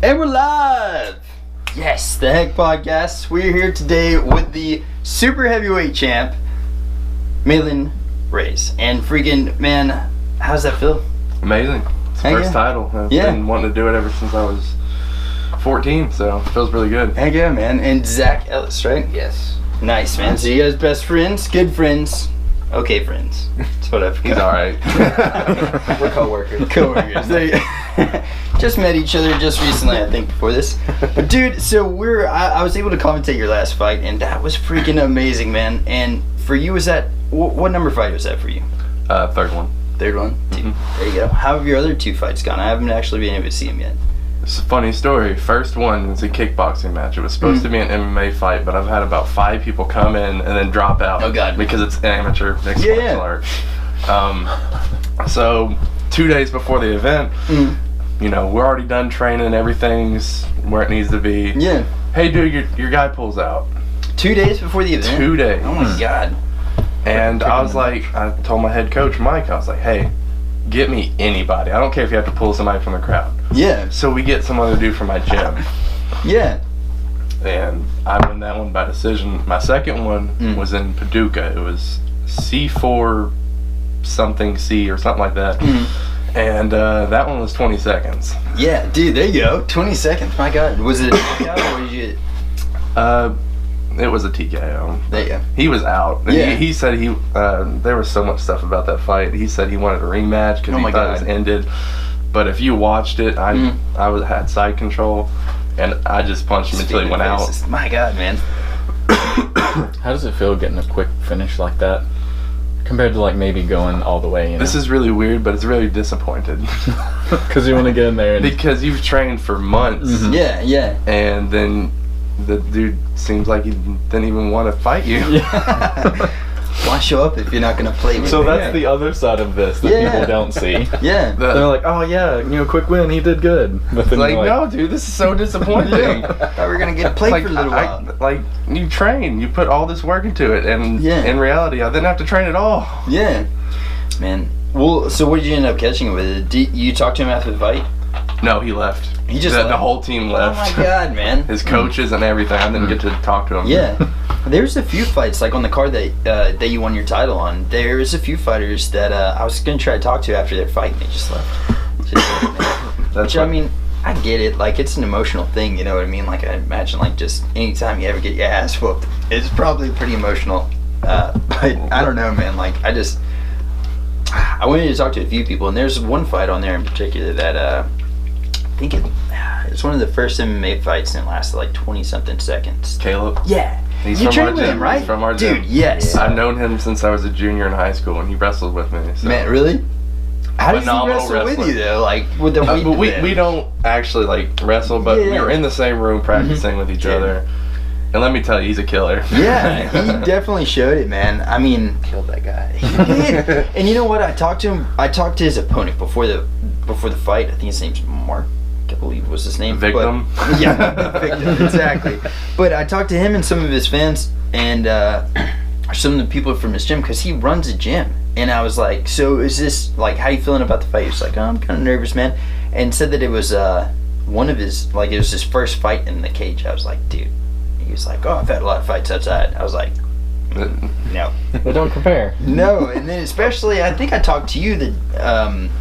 And we're live! Yes, the Heck Podcast. We're here today with the super heavyweight champ, Mahlon Reyes. And freaking, man, how's that feel? Amazing. It's the first title. I've been wanting to do it ever since I was 14, so it feels really good. Heck yeah, man. And Zach Ellis, right? Yes. Nice, man. So you guys best friends? Good friends? Okay, friends. That's what I've got. He's alright. We're co-workers. Co-workers. Just met each other just recently, I think, before this. But dude, so I was able to commentate your last fight, and that was freaking amazing, man. And for you, was that, what number fight was that for you? Third one. Third one? Dude, there you go. How have your other two fights gone? I haven't actually been able to see them yet. It's a funny story. First one was a kickboxing match. It was supposed to be an MMA fight, but I've had about 5 people come in and then drop out. Oh, God. Because it's amateur mixed martial art. So 2 days before the event, you know, we're already done training. Everything's where it needs to be. Yeah. Hey, dude, your guy pulls out. 2 days before the event? 2 days. Oh, my God. And I was like, I told my head coach, Mike, I was like, hey, get me anybody. I don't care if you have to pull somebody from the crowd. Yeah. So we get some other dude from my gym. Yeah. And I won that one by decision. My second one was in Paducah. It was C4 something C or something like that. And that one was 20 seconds. Yeah, dude, there you go. 20 seconds. My God. Was it a knockout or did you... It was a TKO. There you go. He was out. Yeah. He said there was so much stuff about that fight. He said he wanted a rematch because he thought it was ended. But if you watched it, I had side control, and I just punched him until he went out. My God, man. How does it feel getting a quick finish like that compared to like maybe going all the way? This is really weird, but it's really disappointed. Because you want to get in there. Because you've trained for months. Yeah, yeah. And then the dude seems like he didn't even want to fight you. Why show up if you're not going to play with So me? that's the other side of this that people don't see. Yeah. They're like, oh yeah, you know, quick win, he did good. But then like, no, dude, this is so disappointing. Thought we were going to get played for a little while. Like, you train, you put all this work into it, and in reality, I didn't have to train at all. Yeah. Man. Well, so what did you end up catching with it? Did you talk to him after the fight? No, he left. He just left? The whole team left. Oh my God, man. His coaches and everything. I didn't get to talk to him. Yeah. There's a few fights, like on the card that you won your title on, there's a few fighters that I was going to try to talk to after their fight, and they just left. Which, I mean, I get it. Like, it's an emotional thing, you know what I mean? Like, I imagine, like, just anytime you ever get your ass whooped, it's probably pretty emotional. But I don't know, man. Like, I wanted to talk to a few people, and there's one fight on there in particular that I think it's one of the first MMA fights, and it lasted like 20-something seconds. Caleb? Yeah. He's You from trained our with gym. him, right? He's from our gym. Dude, yes. Yeah. I've known him since I was a junior in high school, and he wrestled with me. So. Man, really? How does he Phenomenal wrestle with wrestler. you, though? Like, with the weight But we don't actually, like, wrestle, but we were in the same room practicing with each other. And let me tell you, he's a killer. Yeah, he definitely showed it, man. I mean... Killed that guy. He did. And you know what? I talked to him. I talked to his opponent before the fight. I think his name's Mark. I believe was his name. Victim. But, yeah, Victim, exactly. But I talked to him and some of his fans and some of the people from his gym because he runs a gym. And I was like, so is this, like, how you feeling about the fight? He was like, oh, I'm kind of nervous, man. And said that it was one of his, like, it was his first fight in the cage. I was like, dude. He was like, oh, I've had a lot of fights outside. I was like, no. They don't compare. No, and then especially, I think I talked to you that,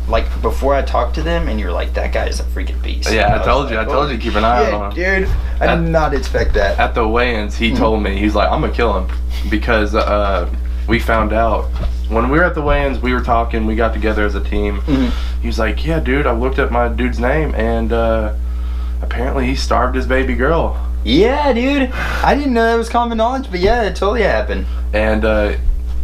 like, before I talked to them, and you were like, that guy is a freaking beast. Yeah, I told you to keep an eye on him. Dude, I did not expect that. At the weigh-ins, he told me, he's like, I'm going to kill him. Because we found out, when we were at the weigh-ins, we were talking, we got together as a team. He was like, yeah, dude, I looked up my dude's name, and apparently he starved his baby girl. Yeah, dude. I didn't know that was common knowledge, but yeah, it totally happened. And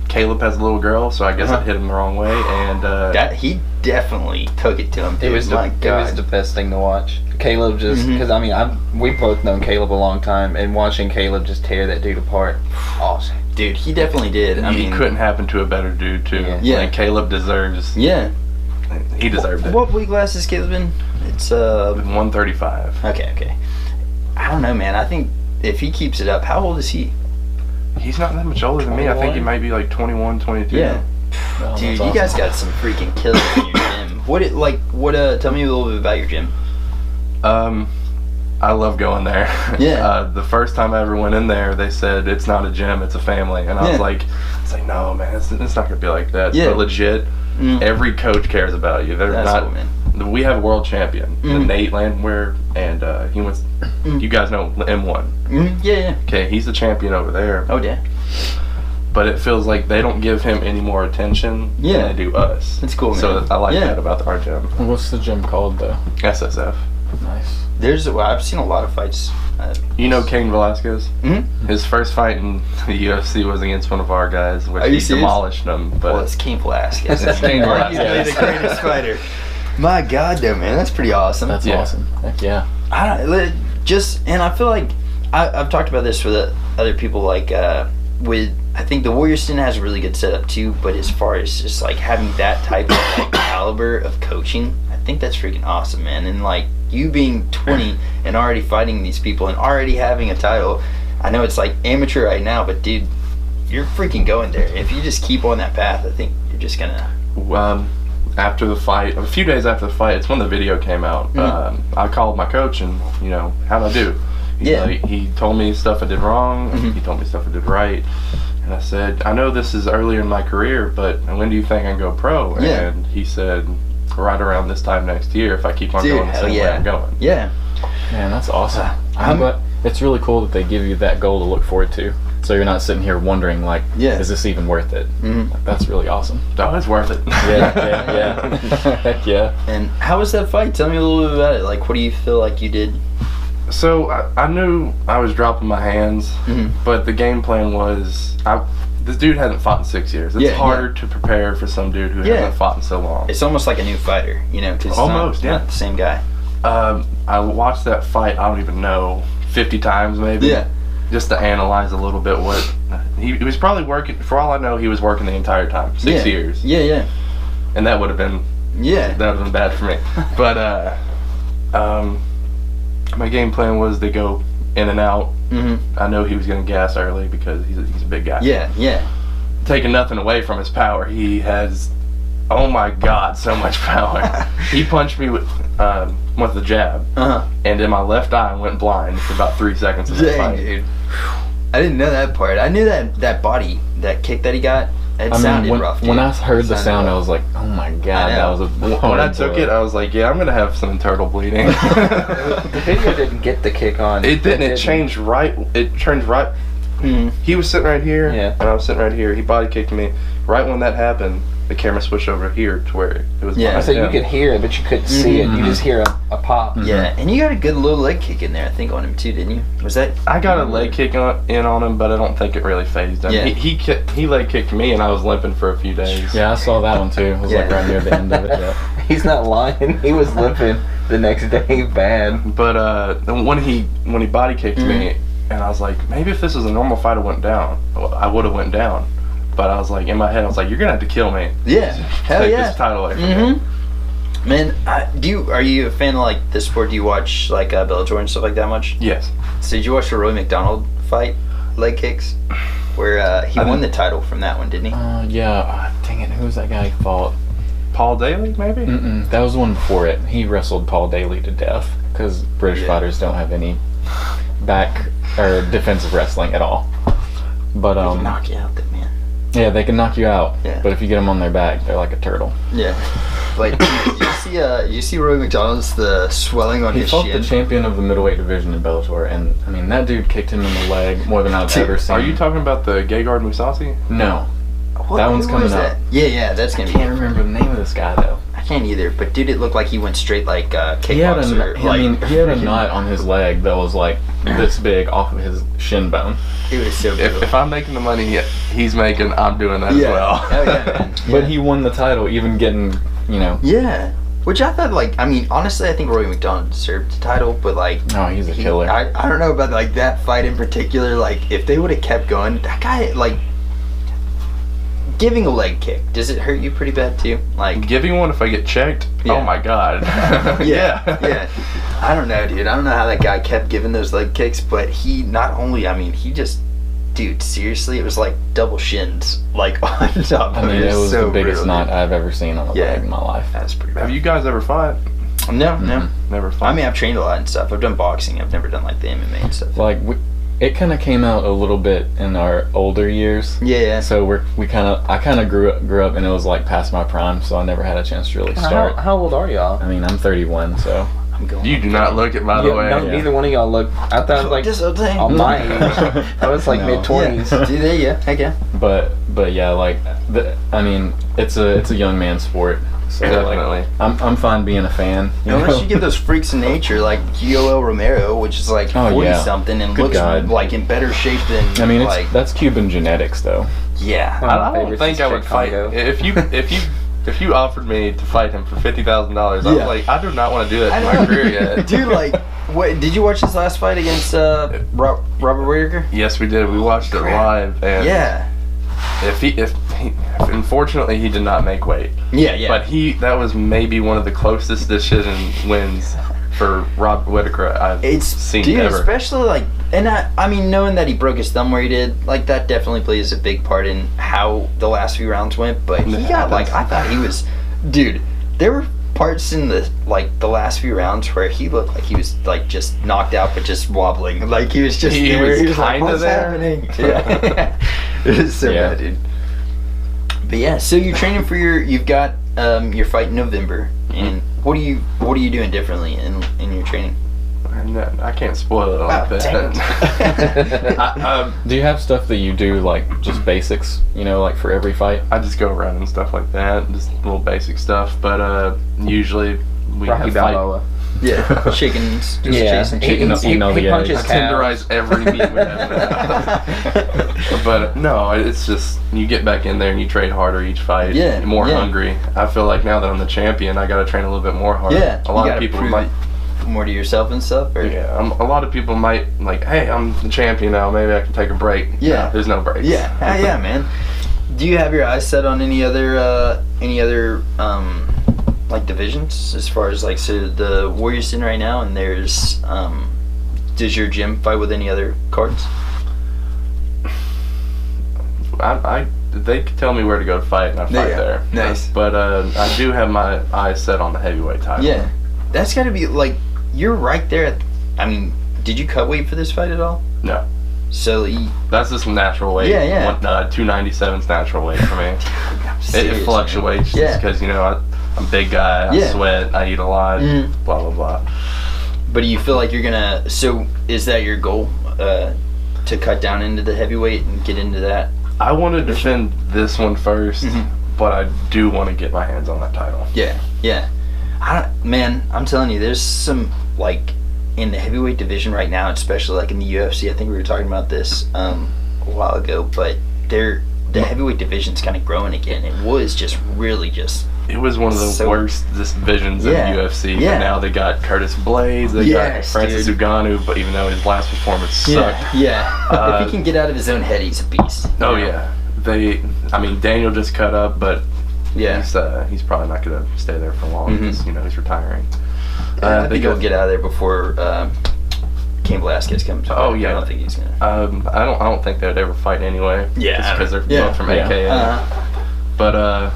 Caleb has a little girl, so I guess it hit him the wrong way. And that he definitely took it to him, dude. It was the best thing to watch. Caleb just, because I mean, we've both known Caleb a long time, and watching Caleb just tear that dude apart, awesome. Dude, he definitely did. I mean, couldn't happen to a better dude too. Yeah. Like Caleb deserves. Yeah. He deserved it. What weight class is Caleb in? It's 135. Okay. I don't know, man. I think if he keeps it up, how old is he? He's not that much older than me. I think he might be like 21, 22. Yeah. Oh, Dude, that's you guys awesome. got some freaking killers in your gym. Tell me a little bit about your gym. I love going there. Yeah. The first time I ever went in there, they said it's not a gym, it's a family, and I was like, no, man, it's not gonna be like that. Yeah. But legit, every coach cares about you. They're That's not. cool, man. We have a world champion, the Nate Landwehr, and he went. You guys know M1. Yeah. Okay, he's the champion over there. Oh yeah. But it feels like they don't give him any more attention than they do us. That's cool, man. So I like that about our gym. What's the gym called though? SSF. Nice. I've seen a lot of fights. You know Cain Velasquez? Mm-hmm. His first fight in the UFC was against one of our guys, which Are you he serious? demolished him. But Well, it's Cain Velasquez. It's Cain Arguably Velasquez. the greatest fighter. My God, though, man, that's pretty awesome. That's awesome. Heck yeah. And I feel like I've talked about this with other people. Like I think the Warriors Den has a really good setup too. But as far as just like having that type of like, caliber of coaching, I think that's freaking awesome, man. And like you being 20 and already fighting these people and already having a title. I know it's like amateur right now, but dude, you're freaking going there. If you just keep on that path, I think you're just gonna. After the fight, a few days after the fight, it's when the video came out. I called my coach and, how'd I do? He told me stuff I did wrong. He told me stuff I did right. And I said, I know this is earlier in my career, but when do you think I can go pro? Yeah. And he said, right around this time next year, if I keep on going the same way I'm going. Yeah. Man, that's awesome. I'm glad. It's really cool that they give you that goal to look forward to. So you're not sitting here wondering, like, is this even worth it? Like, that's really awesome. Oh, it's worth it. Yeah. Heck yeah. And how was that fight? Tell me a little bit about it. Like, what do you feel like you did? So I knew I was dropping my hands, but the game plan was this dude hasn't fought in 6 years. It's harder to prepare for some dude who hasn't fought in so long. It's almost like a new fighter, because almost not the same guy. I watched that fight. I don't even know 50 times maybe. Yeah. Just to analyze a little bit what he was probably working. For all I know, he was working the entire time, 6 years. Yeah. And that would have been bad for me. But my game plan was to go in and out. I know he was going to gas early because he's a big guy. Yeah. Taking nothing away from his power, he has, oh my God, so much power. He punched me with the jab, and in my left eye went blind for about 3 seconds of the fight. Dude. I didn't know that part. I knew that body, that kick that he got, sounded rough, dude. When I heard the sound, I was like, oh my God, that was a when I took it, I was like, yeah, I'm going to have some internal bleeding. The video didn't get the kick on. It didn't. It changed right. It turned right. He was sitting right here, and I was sitting right here. He body kicked me. Right when that happened, the camera switched over here to where it was. Yeah, so you could hear it, but you couldn't see it. You just hear a pop. Yeah, and you got a good little leg kick in there, I think, on him too, didn't you? Was that? I got a leg kick in on him, but I don't think it really phased him. Yeah. He leg kicked me, and I was limping for a few days. Yeah, I saw that one too. It was like right near the end of it. Yeah. He's not lying. He was limping the next day bad. But when he body kicked me, and I was like, maybe if this was a normal fight, I would have went down. But I was like, in my head, I was like, you're gonna have to kill me. Yeah, hell take yeah. this title away from me. Man, are you a fan of like this sport? Do you watch like Bellator and stuff like that much? Yes. So did you watch the Roy McDonald fight, leg kicks, where he won the title from that one, didn't he? Yeah. Dang it, who was that guy he fought? Paul Daly, maybe? That was the one before it. He wrestled Paul Daly to death because British fighters don't have any back or defensive wrestling at all. But They can knock you out, that man. Yeah, they can knock you out. Yeah. But if you get them on their back, they're like a turtle. Yeah. Like, you see Roy McDonald's the swelling on his shin? He fought the champion of the middleweight division in Bellator, and I mean that dude kicked him in the leg more than I've ever seen. Are you talking about the Gegard Mousasi? No. That one's coming up. Yeah, that's gonna be. I can't remember the name of this guy though. I can't either, but dude, it looked like he went straight like kickboxer. He had a knot on his leg that was like this big off of his shin bone. It was so brutal. If I'm making the money he's making, I'm doing that as well. Hell yeah, man. But he won the title, even getting, Yeah. Which I thought, like, I mean, honestly, I think Roy McDonald deserved the title, but like, oh, he's a killer. I don't know about like that fight in particular. Like, if they would have kept going, that guy, like, giving a leg kick, does it hurt you pretty bad too? Like giving one if I get checked? Yeah. Oh my God. Yeah. I don't know, dude. I don't know how that guy kept giving those leg kicks, but he not only, I mean, he just, dude, seriously, it was like double shins, like on top. I mean, it was so the biggest brutal, knot dude. I've ever seen on a leg in my life. That's pretty bad. Have you guys ever fought? No, no. Never fought. I mean, I've trained a lot and stuff. I've done boxing. I've never done like the MMA and stuff. Like it kind of came out a little bit in our older years. Yeah. So I kind of grew up and it was like past my prime, so I never had a chance to really start. How old are y'all? I mean, I'm 31, so. I'm going. You do not look it, by the way. No, neither one of y'all look. I thought like This whole thing. on my age. I was like No. mid-20s. Do they? Yeah. Heck yeah. But yeah, like I mean, it's a young man's sport. So Definitely. like, I'm fine being a fan. Unless you get those freaks in nature like Yoel Romero, which is like Oh, 40 yeah. something and Good looks God. like in better shape than I mean, like that's Cuban genetics, though. yeah. One of my I don't favorites think is I would Chick fight Congo. if you offered me to fight him for $50,000. I was Yeah. like, I do not want to do that I in know. my career yet. Dude, like, what did you watch his last fight against Robert Whittaker? Yes, we did. We watched it live, and Yeah. if unfortunately he did not make weight, Yeah. but that was maybe one of the closest decision wins for Robert Whittaker I've seen dude, ever. especially like, and I mean, knowing that he broke his thumb where he did, like that definitely plays a big part in how the last few rounds went. But he It got like, happens. I thought he was, dude. There were parts in the last few rounds where he looked like he was like just knocked out, but just wobbling. Like he was just He there. was He was like, kinda what's there. happening? Yeah, it was so Yeah. bad, dude. But yeah, so you're training for you've got your fight in November, and what are you doing differently in your training? And I can't spoil it like Wow, dang that. Do you have stuff that you do, like just basics, like for every fight? I just go around and stuff like that, just little basic stuff. But usually we Rocky have fight. Balboa. Yeah, chickens, just Yeah. chasing He- chickens. he- know he the punches I eggs. cows. tenderize every meat we have. But no, it's just you get back in there and you train harder each fight. Yeah, more yeah. hungry. I feel like now that I'm the champion, I got to train a little bit more hard. Yeah, a lot you of gotta people prove might. it more to yourself and stuff. Or? Yeah, a lot of people might like, hey, I'm the champion now. Maybe I can take a break. Yeah. No, there's no breaks. Yeah, yeah, man. Do you have your eyes set on any other like divisions as far as like, so the Warriors in right now, and there's does your gym fight with any other cards? They could tell me where to go to fight, and I fight Yeah, there. nice. But I do have my eyes set on the heavyweight title. Yeah, that's got to be like, you're right there. I mean, did you cut weight for this fight at all? No. So That's just natural weight. Yeah, yeah. 297's natural weight for me. It fluctuates Yeah. just because, I'm a big guy, I Yeah. sweat, I eat a lot, Mhm. blah, blah, blah. But do you feel like you're gonna? So is that your goal? To cut down into the heavyweight and get into that? I want to defend this one first, Mhm. but I do want to get my hands on that title. Yeah, yeah. Man, I'm telling you, there's some like in the heavyweight division right now, especially like in the UFC. I think we were talking about this a while ago, but the heavyweight division's kind of growing again. It was just really just It was one of the So- worst divisions Yeah, in UFC, yeah. but now they got Curtis Blades, they got Yes, Francis dude. Ngannou, but even though his last performance sucked. yeah. Uh, if he can get out of his own head, he's a beast. Oh you know? yeah, Daniel just cut up, but Yeah. he's probably not going to stay there for long Mhm. because he's retiring. I they think he'll get out of there before Cain Velasquez comes. Oh, back. yeah. I don't think he's gonna. I don't think they'd ever fight anyway. Yeah, just because they're yeah. both from Yeah. AKA. Uh-huh. But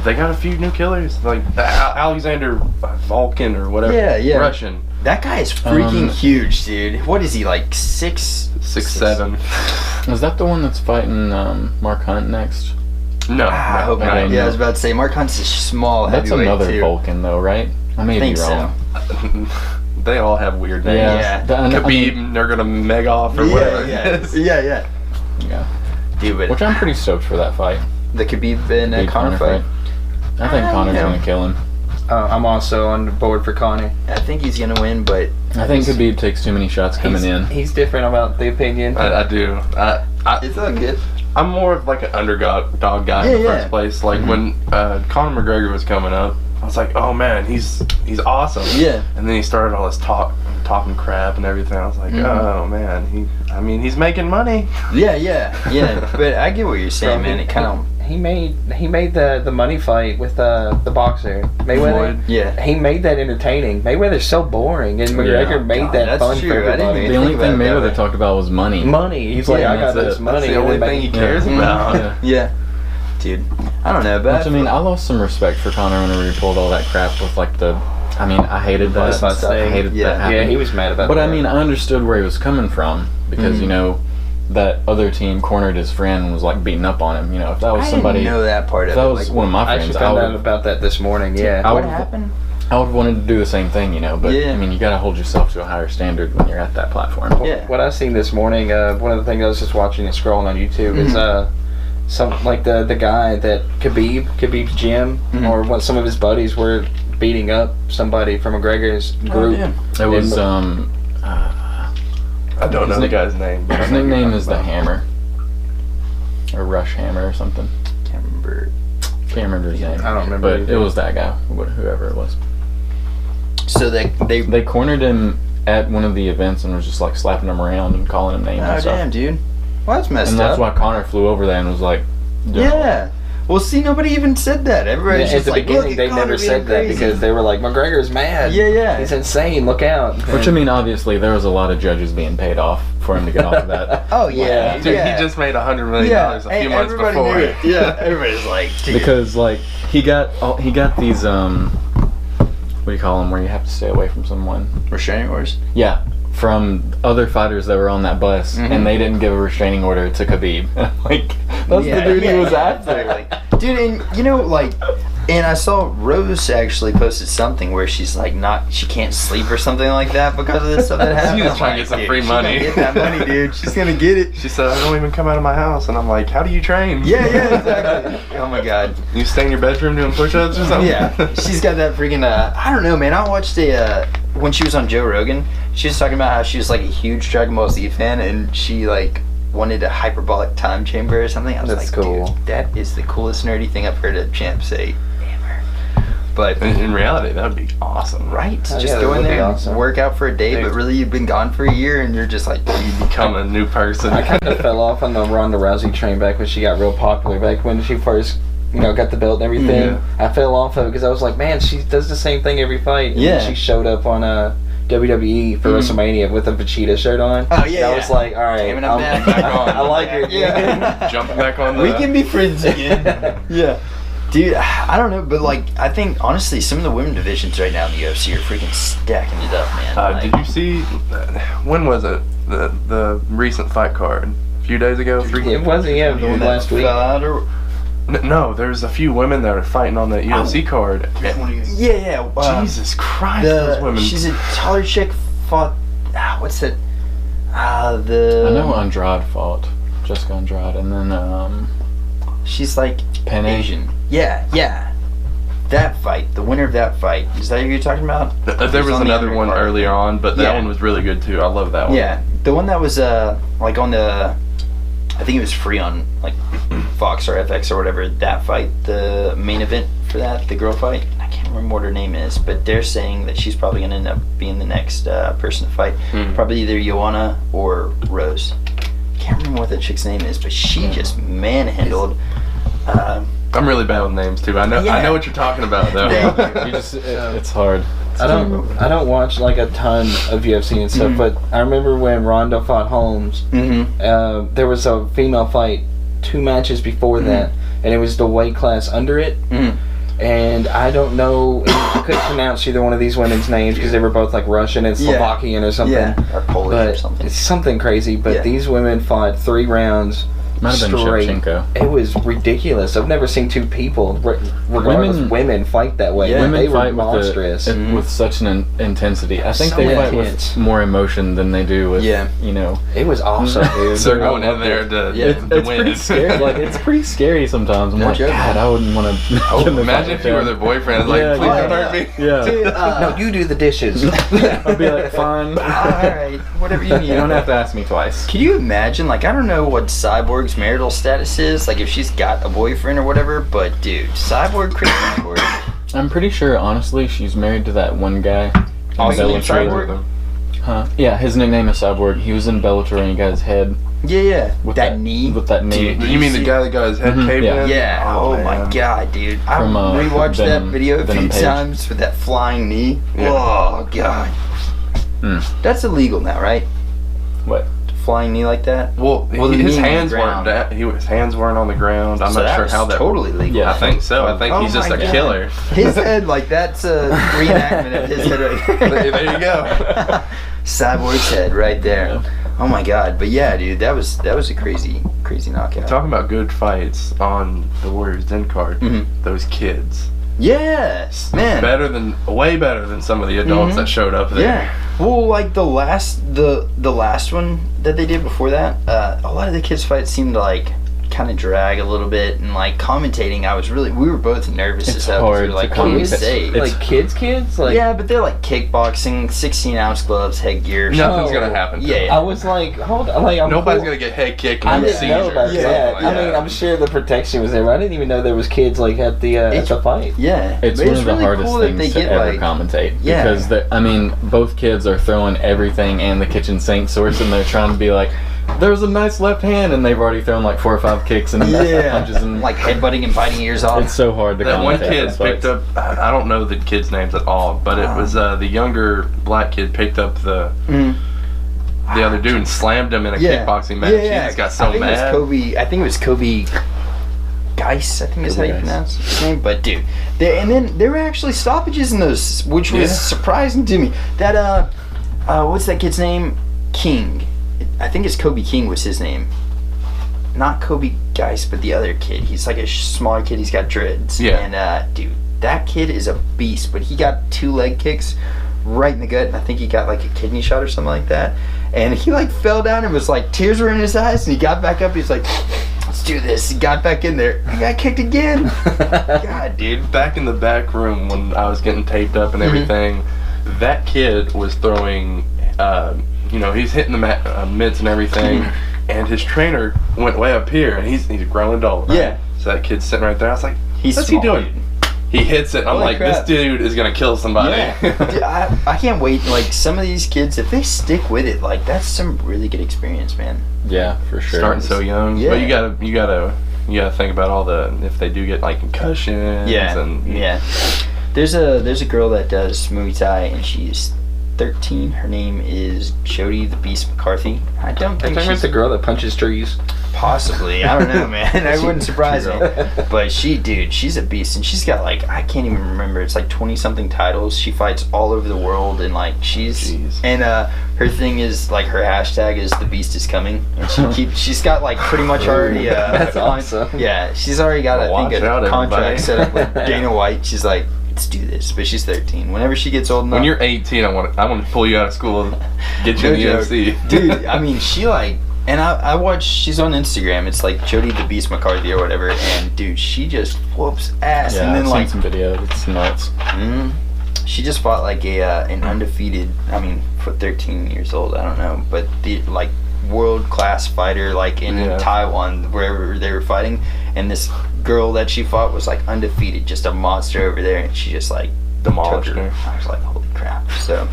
they got a few new killers like Alexander Volkin or whatever. Yeah, yeah. Russian, That guy is freaking huge, dude. What is he, like 6'7". Is that the one that's fighting Mark Hunt next? No, I hope not. okay, Yeah, I no. was about to say Mark Hunt's a small That's heavyweight another too. Vulcan, though, right? I may think be so. wrong. They all have weird names. Yeah. Khabib, Nurmagomedov, or whatever it Yeah, is. yeah, yeah. Yeah. Dude, but Which I'm pretty stoked for that fight. the Khabib and Big Conor fight. I think Connor's yeah. gonna kill him. I'm also on the board for Conor. I think he's gonna win, but I think Khabib takes too many shots coming in. He's different about the opinion. I do. it's all good. I'm more of like an underdog guy Yeah, in the yeah. first place. Like when Conor McGregor was coming up, I was like, oh man, he's awesome. Yeah. And then he started all this talking crap and everything. I was like, Mhm. oh man, he's making money. Yeah, yeah. But I get what you're saying, man. It kind of. He made the money fight with the boxer Mayweather. Floyd. Yeah. He made that entertaining. Mayweather's so boring, and McGregor Yeah. made God, that that's fun true. for I didn't everybody. even The only think thing about it that Mayweather way. talked about was money. Money. He's like, Yeah, I got that's this it. money. That's the only and they thing he make- cares Mhm. about. Yeah. Yeah. Dude, I don't know, but Which, I mean, I lost some respect for Conor whenever he pulled all that crap with like the I mean, I hated that. That's not I hated yeah. that happening. Yeah, he was mad about But that. I mean, I understood where he was coming from because, you know, that other team cornered his friend and was like beating up on him. You know, if that was I somebody, didn't know that part if of that it. was Like, one of my I friends, actually found out about that this morning. Yeah. I what would- happened? I would have wanted to do the same thing, you know. But Yeah. I mean, you got to hold yourself to a higher standard when you're at that platform. Yeah. What I seen this morning, one of the things I was just watching and scrolling on YouTube is some like the guy that Khabib's gym or what some of his buddies were beating up somebody from McGregor's group. It was I don't know the guy's name. But his nickname is the Hammer, or Rush Hammer or something. Can't remember. Can't remember his name. I don't remember But either. it was that guy, whoever it was. So they They cornered him at one of the events and was just like slapping him around and calling him names oh and stuff. damn, dude. Well, that's messed And that's up. why Connor flew over there and was like, Yeah. Well, see, nobody even said that. Everybody's At just the like, beginning, look they at Connor never being said that crazy. because they were like, McGregor's mad. Yeah, yeah. He's insane. Look out. Which I mean, obviously, there was a lot of judges being paid off for him to get off of that. Oh yeah, Dude, yeah. he just made $100 million a few and months everybody before. knew it. Yeah, everybody's like, dude. Because like he got these what do you call them, where you have to stay away from someone? restraining orders. Yeah, from other fighters that were on that bus, and they didn't give a restraining order to Khabib. Like that's the dude he was after. Exactly. Dude, and you know, like, and I saw Rose actually posted something where she's like, she can't sleep or something like that because of this stuff that happened. She was I'm trying to like, get some dude, free she's money. gonna get that money, dude. She's gonna get it. She said, I don't even come out of my house. And I'm like, how do you train? Yeah, exactly. Oh my god. You stay in your bedroom doing push-ups or something? Yeah, she's got that freaking. I don't know, man. I watched when she was on Joe Rogan. She was talking about how she was like a huge Dragon Ball Z fan, and she like wanted a hyperbolic time chamber or something. I was That's like, cool. dude, that is the coolest nerdy thing I've heard a champ say ever. But In reality, that would be awesome. right, Oh, just yeah, go that in would be there, awesome. and work out for a day, Dude. but really you've been gone for a year, and you're just like, You become a new person. I kind of fell off on the Ronda Rousey train back when she got real popular. Back when she first, got the belt and everything. Yeah. I fell off of it because I was like, man, she does the same thing every fight. And Yeah. then she showed up on WWE for WrestleMania with a Vegeta shirt on. Oh, yeah, I yeah. was like, all right, Damn it, I'm I'm- back. I like it. Yeah. Jumping back on the... we can be friends again. Yeah. Dude, I don't know, but like, I think honestly, some of the women divisions right now in the UFC are freaking stacking it up, man. Like, did you see... When was it? The recent fight card? A few days ago? It wasn't, the one that last week. fell out or- No, there's a few women that are fighting on the UFC card. Yeah. Jesus Christ, those women. She's a taller chick. Fought. What's it? I know Andrade fought, Jessica Andrade, and then She's like Penn Asian. Yeah. That fight, the winner of that fight, is that who you're talking about? There was on the another one undercard. earlier on, but that Yeah. one was really good too. I love that one. Yeah, the one that was like on the, I think it was free on like Fox or FX or whatever. That fight, the main event for that, the girl fight. I can't remember what her name is, but they're saying that she's probably gonna end up being the next person to fight. Probably either Joanna or Rose. Can't remember what the chick's name is, but she just manhandled. I'm really bad with names too. I know what you're talking about though. you just it's hard. I don't watch like a ton of UFC and stuff, but I remember when Ronda fought Holmes. There was a female fight 2 matches before that, and it was the weight class under it. And I don't know, I couldn't pronounce either one of these women's names because they were both like Russian and Slovakian or something. Yeah, or Polish But or something. it's something crazy. But these women fought 3 rounds. Might have been straight. Shevchenko. It was ridiculous. I've never seen 2 people, regardless, women fight that way. Yeah. They Women were fight monstrous. with such an intensity. I think So they fight intense. with more emotion than they do with, Yeah. It was awesome, dude. So they're I going in loved there it. to, Yeah. to It's win. pretty scary. Like it's pretty scary sometimes. I'm No like, joke, God, man. I wouldn't want to. Imagine if you were their boyfriend. Like, Yeah, please yeah. don't hurt me. Yeah. Dude, No, you do the dishes. I'd be like, fine. Alright, whatever you need. You don't have to ask me twice. Can you imagine, like, I don't know what Cyborg's marital status is, like if she's got a boyfriend or whatever, but dude, Cyborg Chris Hemsworth. I'm pretty sure, honestly, she's married to that one guy. in Also named Bellator. Cyborg? Huh? Yeah, his nickname is Cyborg. He was in Bellator and he got his head Yeah. with that knee. With that knee. Dude, You mean the guy that got his head caved yeah. in? Yeah. Oh, my man. god, dude. I From, rewatched that Venom- video a few Venom Page. times with that flying knee. Yeah. Oh god. Mm. That's illegal now, right? What? To flying knee like that? Well, the his knee on the hands weren't ground. his hands weren't on the ground. I'm So not that sure was how that. totally legal. Yeah. I think so. I think Oh he's just my a God. killer. His head, like that's a reenactment of his head right there. There you go. Cyborg's head right there. Yeah. Oh my God! But yeah, dude, that was a crazy knockout. Talking about good fights on the Warriors Den card, those kids. Yes, man. Way better than some of the adults that showed up there. Yeah. Well, like the last one that they did before that, a lot of the kids' fights seemed to like kind of drag a little bit, and like commentating, we were both nervous It's as hell. hard We were like, to what do we commentate. say? Like kids? Like, Yeah, but they're like kickboxing, 16-ounce gloves, headgear. Nothing's Oh. gonna happen. To Yeah. them. I was like, hold on. Like, I'm Nobody's cool. gonna get head kicked. I and didn't seizure. know about Yeah. that. Something I like mean, that. I'm sure the protection was there, but I didn't even know there was kids like at the fight. Yeah. It's But one of the really hardest cool that things they to get, ever like, commentate. Yeah. Because, both kids are throwing everything and the kitchen sink source, and they're trying to be like, there's a nice left hand, and they've already thrown like 4 or 5 kicks and punches. And like headbutting and biting ears off. it's so hard to That one commentate kid those picked fights. up. I don't know the kid's names at all, but it was the younger black kid picked up the other dude and slammed him in a kickboxing match. He just got so mad. I think it was Kobe Geis, I think is how you Geis. pronounce his name. But dude, there were actually stoppages in those, which was surprising to me. That what's that kid's name? King. I think it's Kobe King was his name. Not Kobe Geis, but the other kid. He's like a smaller kid. He's got dreads. Yeah. And dude, that kid is a beast. But he got 2 leg kicks right in the gut, and I think he got like a kidney shot or something like that. And he like fell down and was like tears were in his eyes, and he got back up. He's like, let's do this. He got back in there. He got kicked again. God, dude. Back in the back room when I was getting taped up and everything, that kid was throwing. He's hitting the mitts and everything, and his trainer went way up here, and he's a grown adult. Right? Yeah. So that kid's sitting right there. I was like, He's what's small, he doing? dude. He hits it. And I'm Holy like, crap. this dude is gonna kill somebody. Yeah. Dude, I can't wait. Like some of these kids, if they stick with it, like that's some really good experience, man. Yeah, for sure. Starting so young. Yeah. But you gotta think about all the if they do get like concussions and There's a girl that does Muay Thai, and she's 13. Her name is Jody the Beast McCarthy. I don't I think think she's it's the girl that punches trees. possibly. I don't know, man. That wouldn't surprise me. But she's a beast, and she's got like I can't even remember. It's like 20 something titles. She fights all over the world, and like Jeez. and her thing is like her hashtag is the beast is coming, and she's got like pretty much already. That's awesome. Yeah, she's already got I Watch think a out, contract everybody. set up with Dana White. She's like, let's do this, but she's 13. Whenever she gets old enough, when you're 18, I want to pull you out of school and get you in the No joke. UFC. Dude, I mean, she like, and I watch, she's on Instagram, it's like Jody the Beast McCarthy or whatever, and dude, she just whoops ass, Yeah, and then I've like, seen some videos. It's nuts. she just fought like an undefeated, I mean, for 13 years old, I don't know, but the like world-class fighter like in Taiwan, wherever they were fighting, and this girl that she fought was like undefeated, just a monster over there, and she just like Demolished took her. her. I was like, holy crap. So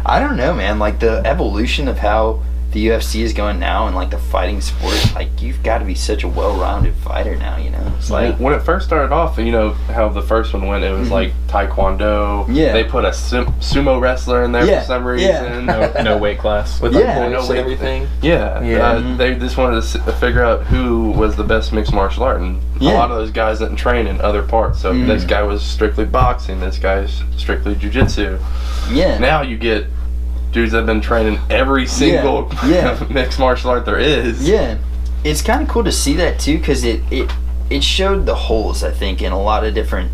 I don't know, man, like the evolution of how the UFC is going now and like the fighting sport, like you've got to be such a well-rounded fighter now, you know. It's like When it first started off, you know how the first one went. It was like Taekwondo. Yeah. They put a sumo wrestler in there Yeah, for some yeah. reason. No weight class. With Yeah. like No points way. and everything. Yeah. Yeah. They just wanted to figure out who was the best mixed martial art, and a Yeah. lot of those guys didn't train in other parts. So this guy was strictly boxing. This guy's strictly jiu-jitsu. yeah. Now you get dudes that have been training every single Yeah. mixed martial art there is. Yeah, it's kind of cool to see that too, because it showed the holes, I think, in a lot of different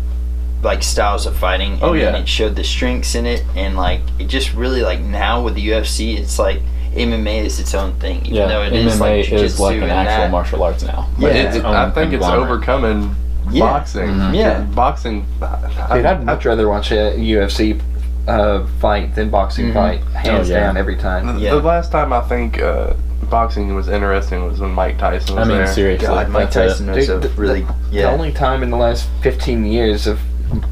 like styles of fighting. And Oh, yeah. then it showed the strengths in it, and like it just really like now with the UFC, it's like MMA is its own thing, even though it MMA is like is jiu-jitsu like an and actual that. martial arts now. Yeah. Like, It's, its I own think it's conglomerate. overcoming Yeah. boxing. Mhm. Yeah. Boxing. Dude, I'd much rather watch a UFC fight than boxing fight, hands Oh, yeah. down every time. Yeah. The last time I think boxing was interesting was when Mike Tyson was I mean, there. seriously. God, Mike that's Tyson it. was Dude, a really The only time in the last 15 years of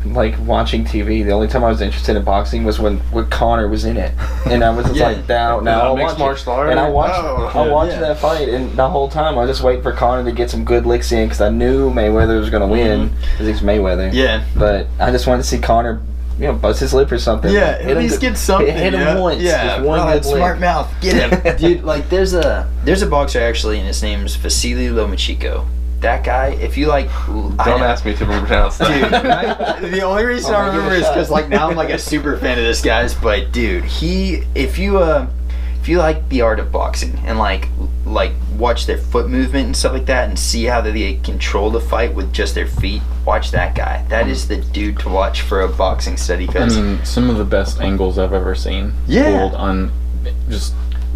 like watching TV, the only time I was interested in boxing was when Connor was in it, and I was just Yeah. like, now I'll mixed watch martial it. art? And I watched, Oh. I watched Yeah. that fight, and the whole time I was just waiting for Connor to get some good licks in because I knew Mayweather was gonna win because he's Mayweather. Yeah. But I just wanted to see Connor bust his lip or something. Yeah, Hit at him least good- get something. Hit him once. Yeah, Just one good smart lick. mouth. Get him, dude. Like there's a boxer actually, and his name's Vasily Lomachenko. That guy, if you like, Don't ask me to pronounce that. Dude, the only reason I remember is because like now I'm like a super fan of this guy's. But dude, if you like the art of boxing and like watch their foot movement and stuff like that and see how they control the fight with just their feet, watch that guy. That is the dude to watch for a boxing study. I Cause mean, some of the best angles I've ever seen. Yeah. Pulled on, just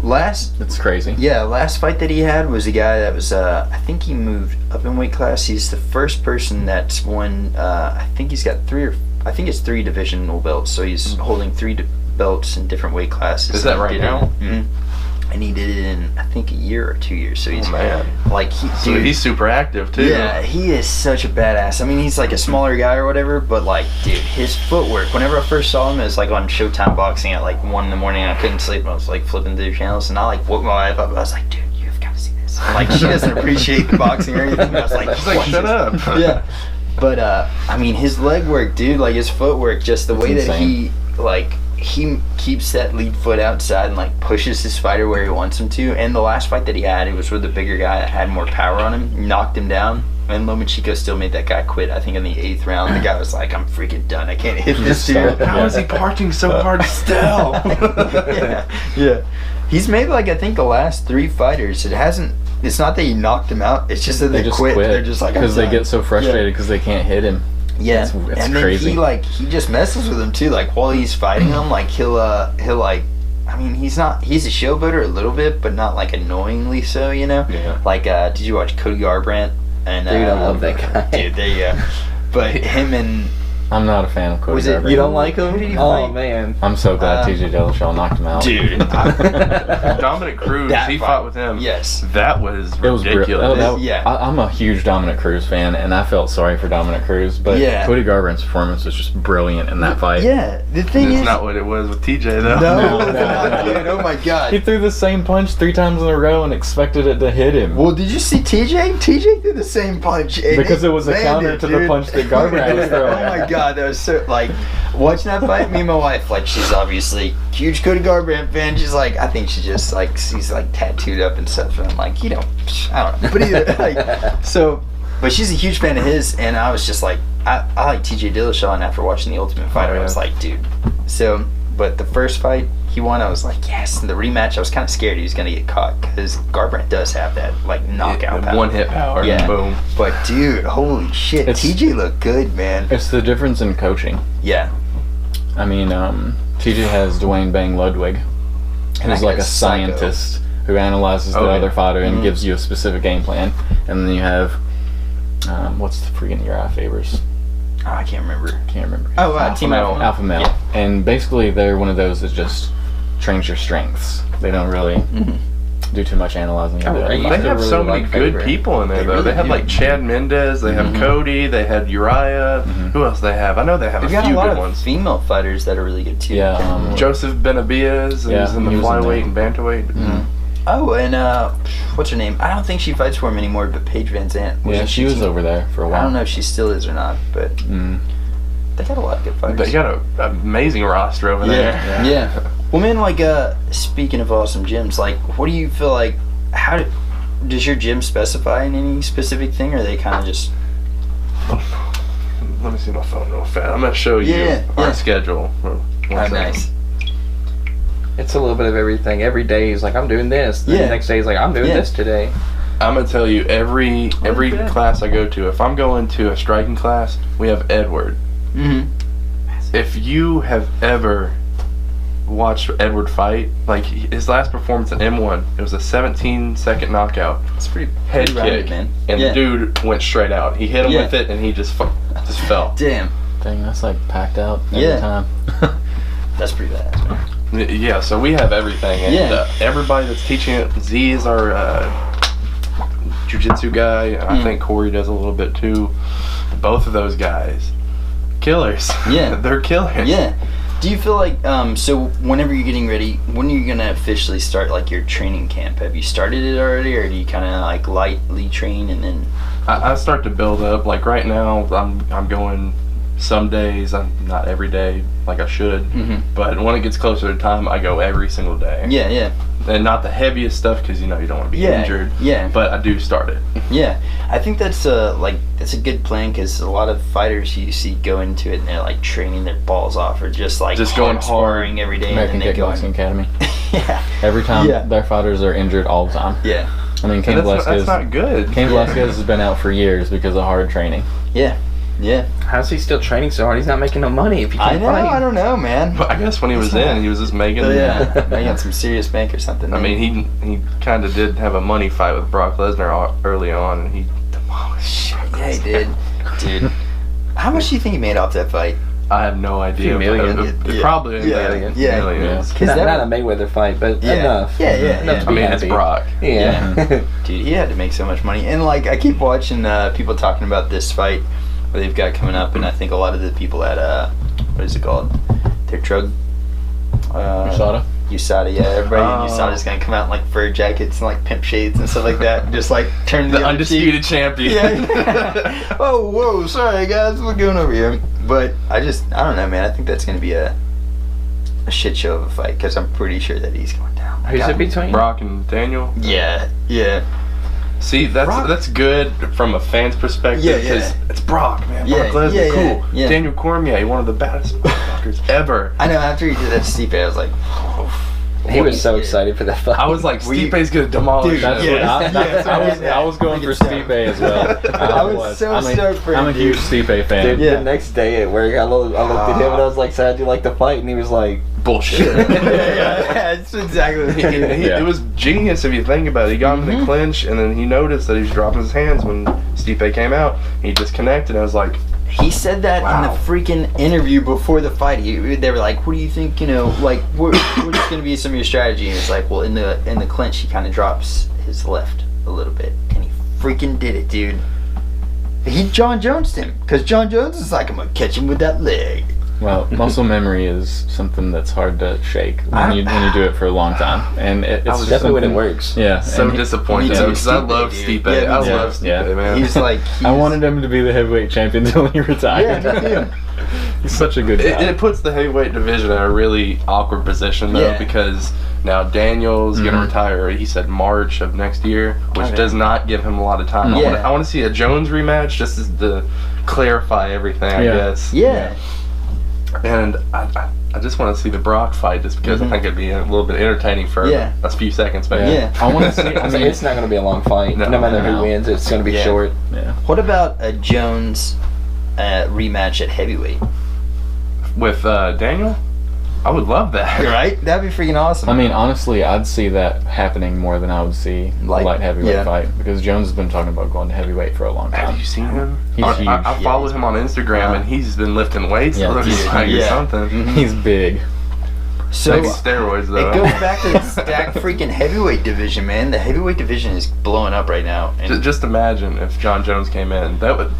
it's crazy. last fight that he had was a guy that was I think he moved up in weight class. He's the first person that's won. I think he's got three divisional belts. So he's holding three belts in different weight classes. Is that right now? Mm-hmm. And he did it in I think a year or 2 years. So he's like he's super active too. Yeah, he is such a badass. I mean, he's like a smaller guy or whatever, but like, dude, his footwork. Whenever I first saw him, it was like on Showtime Boxing at like 1 a.m. I couldn't sleep. And I was like flipping through channels, and I like woke my wife up. I was like, dude, you've got to see this. And, like, she doesn't appreciate boxing or anything. I was like, she's like, shut up. Yeah, but I mean, his leg work, dude, like his footwork, just the way that he keeps that lead foot outside and like pushes his fighter where he wants him to. And the last fight that he had, it was with a bigger guy that had more power on him, knocked him down, and Lomachenko still made that guy quit. I think in the 8th round, the guy was like, I'm freaking done, I can't hit this dude. How is he parching so hard still? Yeah, he's made like, I think the last 3 fighters, it's not that he knocked him out, it's just that they just quit. They're just like, because they get so frustrated because they can't hit him. Yeah, it's and crazy. Then he just messes with him too. Like while he's fighting him, like he'll like, I mean, he's a showboater a little bit, but not like annoyingly so, you know. Yeah. Like, did you watch Cody Garbrandt? And Dude, I love that guy. Dude, there you go. But him and I'm not a fan of Cody Garbrandt. You don't like him? Who did he Oh fight? man, I'm so glad TJ Dillashaw knocked him out. dude. Dominic Cruz, That he fight. fought with him. Yes. That was It was ridiculous. Yeah. I'm a huge Dominic Cruz fan, and I felt sorry for Dominic Cruz, but Yeah. Cody Garbrandt's performance was just brilliant in that fight. Yeah. The thing That's is, not what it was with TJ though. no, No, no. dude. Oh my god. He threw the same punch 3 times in a row and expected it to hit him. Well, did you see TJ? TJ threw the same punch. And Because it was a counter landed, to the dude. punch that Garbrandt was throwing. Oh my god, that was so, like, watching that fight, me and my wife, like, she's obviously a huge Cody Garbrandt fan. She's like, I think she's like tattooed up and stuff. And I'm like, I don't know. But either, like, so, but she's a huge fan of his, and I was just like, I like TJ Dillashaw, and after watching The Ultimate Fighter, I was like, dude. So, but the first fight he won, I was like, yes. And the rematch, I was kind of scared he was going to get caught, because Garbrandt does have that, like, knockout power. One hit power. Yeah. Boom. But dude, holy shit, TJ looked good, man. It's the difference in coaching. Yeah. I mean, TJ has Dwayne Bang Ludwig, who's like a scientist who analyzes the other fighter and gives you a specific game plan. And then you have, what's the freaking Uriah Favors? Oh, I can't remember. Oh, Team Alpha. Alpha Male. Yeah. And basically, they're one of those that just trains your strengths. They don't really do too much analyzing. Oh, right. They have so many good people in there, though. They have like Chad Mendez, they have Cody, they had Uriah. Who else they have? I know they have They've a got few a lot good of ones. female fighters that are really good too. Yeah. Joseph Benavides, who's in the he was in flyweight there. and bantamweight. Oh, and what's her name? I don't think she fights for him anymore, but Paige Van Zandt. Yeah, she was over there for a while. I don't know if she still is or not, but they got a lot of good fighters. They got an amazing roster over there. Yeah. Well, man, like, speaking of awesome gyms, like, what do you feel like, does your gym specify in any specific thing, or are they kind of just... Let me see my phone real fast. I'm going to show you our schedule. Oh, nice. it's a little bit of everything. Every day is like, I'm doing this. Then the next day is like, I'm doing this today. I'm going to tell you, every class I go to, if I'm going to a striking class, we have Edward. If you have ever watched Edward fight, like his last performance in M1, it was a 17-second knockout. It's pretty head rounded, kick, man. and the dude went straight out. He hit him with it, and he just fell. Damn. Dang, that's like packed out every time. That's pretty badass, man. Yeah, so we have everything, and everybody that's teaching it. Z is our jiu-jitsu guy, and I think Corey does a little bit too. Both of those guys, killers. Yeah. They're killers. Yeah. Do you feel like, so whenever you're getting ready, when are you going to officially start, like, your training camp? Have you started it already, or do you kind of, like, lightly train and then... I start to build up. Like, right now, I'm going some days, I'm not every day like I should. Mhm. But when it gets closer to time, I go every single day. Yeah, yeah. And not the heaviest stuff because you don't want to be injured. Yeah. But I do start it. Yeah, I think that's a good plan because a lot of fighters you see go into it and they're like training their balls off or just going sparring every day. American and then Kickboxing Academy. Yeah. Every time their fighters are injured all the time. Yeah. I mean, Cain That's not good. Cain Velasquez has been out for years because of hard training. Yeah. Yeah. How's he still training so hard? He's not making no money if he can't fight. I don't know, man. But I guess when he was in, he was just making. Making some serious bank or something. I mean, he kind of did have a money fight with Brock Lesnar early on, and he demolished. Yeah, he did, dude. How much do you think he made off that fight? I have no idea. A few million. Probably millions. Not a Mayweather fight, but enough. Yeah. Enough to I be mean, happy. it's Brock. Yeah. Dude, he had to make so much money. And I keep watching people talking about this fight where they've got coming up, and I think a lot of the people at what is it called? Their drug. USADA, yeah. Everybody in USADA's gonna come out in fur jackets and pimp shades and stuff like that, and just turn the undisputed champion. Yeah. Oh, whoa, sorry guys, what's going over here? But I don't know, man. I think that's gonna be a shit show of a fight because I'm pretty sure that he's going down. Who's it between? Brock and Daniel. Yeah. See, that's good from a fan's perspective because it's Brock, man. Brock Lesnar, cool. Yeah. Daniel Cormier, one of the baddest motherfuckers ever. I know. After he did that to Stipe, I was like, he was so excited for that fight. I was like, Stipe's gonna demolish him. I was going for Stipe as well. I was so stoked for him. I'm a huge Stipe fan. Dude, the next day at work, I looked at him and I was like, so how'd you like the fight? And he was like, bullshit. Yeah, it's exactly. It was genius if you think about it. He got him in the clinch, and then he noticed that he was dropping his hands when Stipe came out. He disconnected. I was like, he said that in the freaking interview before the fight. They were like, "What do you think? What's going to be some of your strategy?" And it's like, well, in the clinch, he kind of drops his left a little bit, and he freaking did it, dude. He John Jones'd him because John Jones is like, "I'm gonna catch him with that leg." Well, muscle memory is something that's hard to shake when you do it for a long time, and it's definitely when it works. Yeah, so disappointed because I love Stipe. I love Stipe, man. He's like, I wanted him to be the heavyweight champion until he retired. Yeah, he's such a good guy. It puts the heavyweight division in a really awkward position though, because now Daniel's gonna retire. He said March of next year, which does not give him a lot of time. I want to see a Jones rematch just to clarify everything. I guess. Yeah. And I just want to see the Brock fight just because I think it'd be a little bit entertaining for a few seconds, maybe. Yeah. I want to see. I mean, it's not going to be a long fight. No matter who wins, it's going to be short. Yeah. What about a Jones rematch at heavyweight? With Daniel? I would love that. Right? That'd be freaking awesome. I mean, honestly, I'd see that happening more than I would see a light heavyweight fight because Jones has been talking about going to heavyweight for a long time. Have you seen him? He's huge. I follow him on Instagram, and he's been lifting weights. Yeah, Or something. He's big. So like steroids, though. It goes back to the stacked freaking heavyweight division, man. The heavyweight division is blowing up right now. And just imagine if John Jones came in. That would.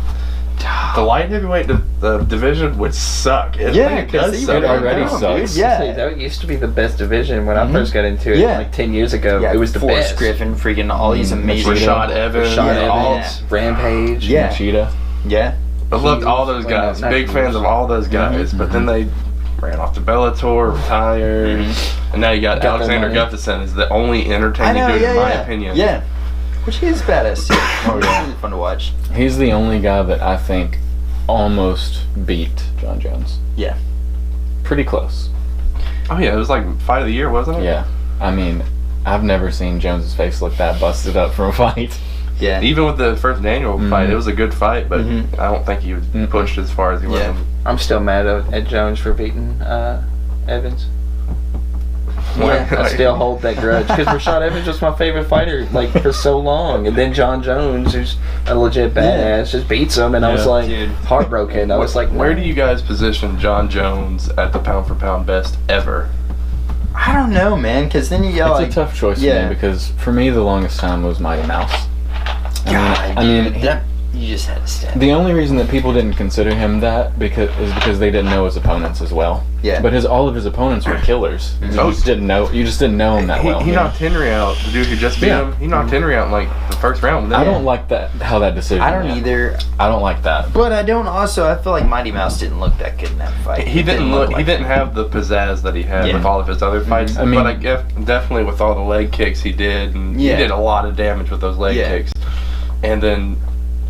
The light heavyweight division would suck. It already sucks. Yeah, that used to be the best division when I first got into it. Like 10 years ago, it was the Forrest best. Griffin, freaking all these amazing. Rashad Evans, Rampage, Cheetah. Yeah, I loved all those guys. Big fans of all those guys. But then they ran off to Bellator, retired, and now you got Alexander Gustafsson is the only entertaining dude in my opinion. Yeah. Which is badass too. It's really fun to watch. He's the only guy that I think almost beat John Jones. Yeah. Pretty close. Oh yeah, it was like fight of the year, wasn't it? Yeah. I mean, I've never seen Jones's face look that busted up from a fight. Yeah. Even with the first Daniel fight, it was a good fight, but I don't think he was pushed as far as he was. I'm still mad at Jones for beating Evans. Yeah, I still hold that grudge because Rashad Evans was my favorite fighter for so long, and then John Jones, who's a legit badass, just beats him, and I was like heartbroken. I was like, where do you guys position John Jones at the pound for pound best ever? I don't know, man, because then you got it's a tough choice for me because for me the longest time was Mighty Mouse. You just had to stand. The only reason that people didn't consider him that is because they didn't know his opponents as well. Yeah. But all of his opponents were killers. You just didn't know him that well. He knocked Henry out. The dude who just beat him. He knocked Henry out in like the first round. I don't like how that decision. I don't either. I don't like that. But I don't also. I feel like Mighty Mouse didn't look that good in that fight. He didn't look. He didn't have the pizzazz that he had with all of his other fights. I mean, but I guess definitely with all the leg kicks he did, and he did a lot of damage with those leg kicks. And then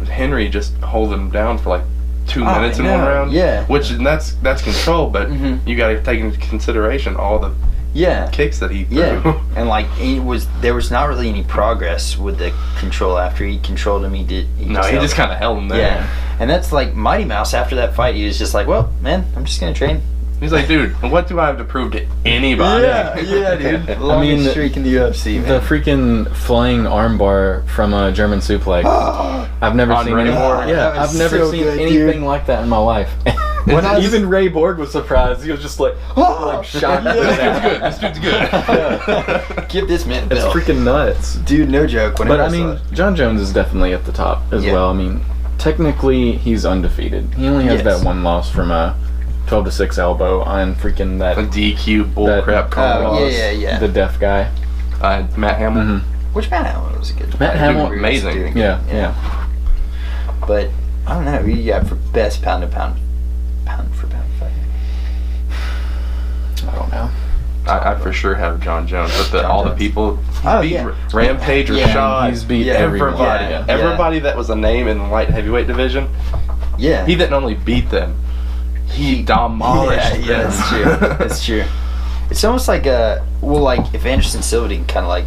Henry just hold him down for like 2 minutes in one round. Yeah. Which that's control, but you got to take into consideration all the kicks that he threw. Yeah. And like there was not really any progress with the control after he controlled him. He just kind of held him there. Yeah. And that's like Mighty Mouse after that fight. He was just like, well, man, I'm just gonna train. He's like, dude, what do I have to prove to anybody? Yeah, dude. Longest streak in the UFC, man. The freaking flying armbar from a German suplex. I've never seen I've never seen anything like that in my life. Even Ray Borg was surprised. He was just like shocked. This dude's good. Give this man It's freaking nuts. Dude, no joke. But I mean, John Jones is definitely at the top as well. I mean, technically, he's undefeated. He only has that one loss from a 12-6 elbow on freaking that a DQ bullcrap call. Yeah. The deaf guy. Matt Hamill. Mm-hmm. Which Matt Hamill was a good. Matt Hamill, amazing. Yeah. But I don't know. Who you got for best pound for pound fight? I don't know. I for sure have John Jones, but all the people beat Rampage or Shaw. He's beat everybody. Everybody that was a name in the light heavyweight division. Yeah. He didn't only beat them. He demolished them. Yeah, that's true. That's true. It's almost like if Anderson Silva didn't kind of like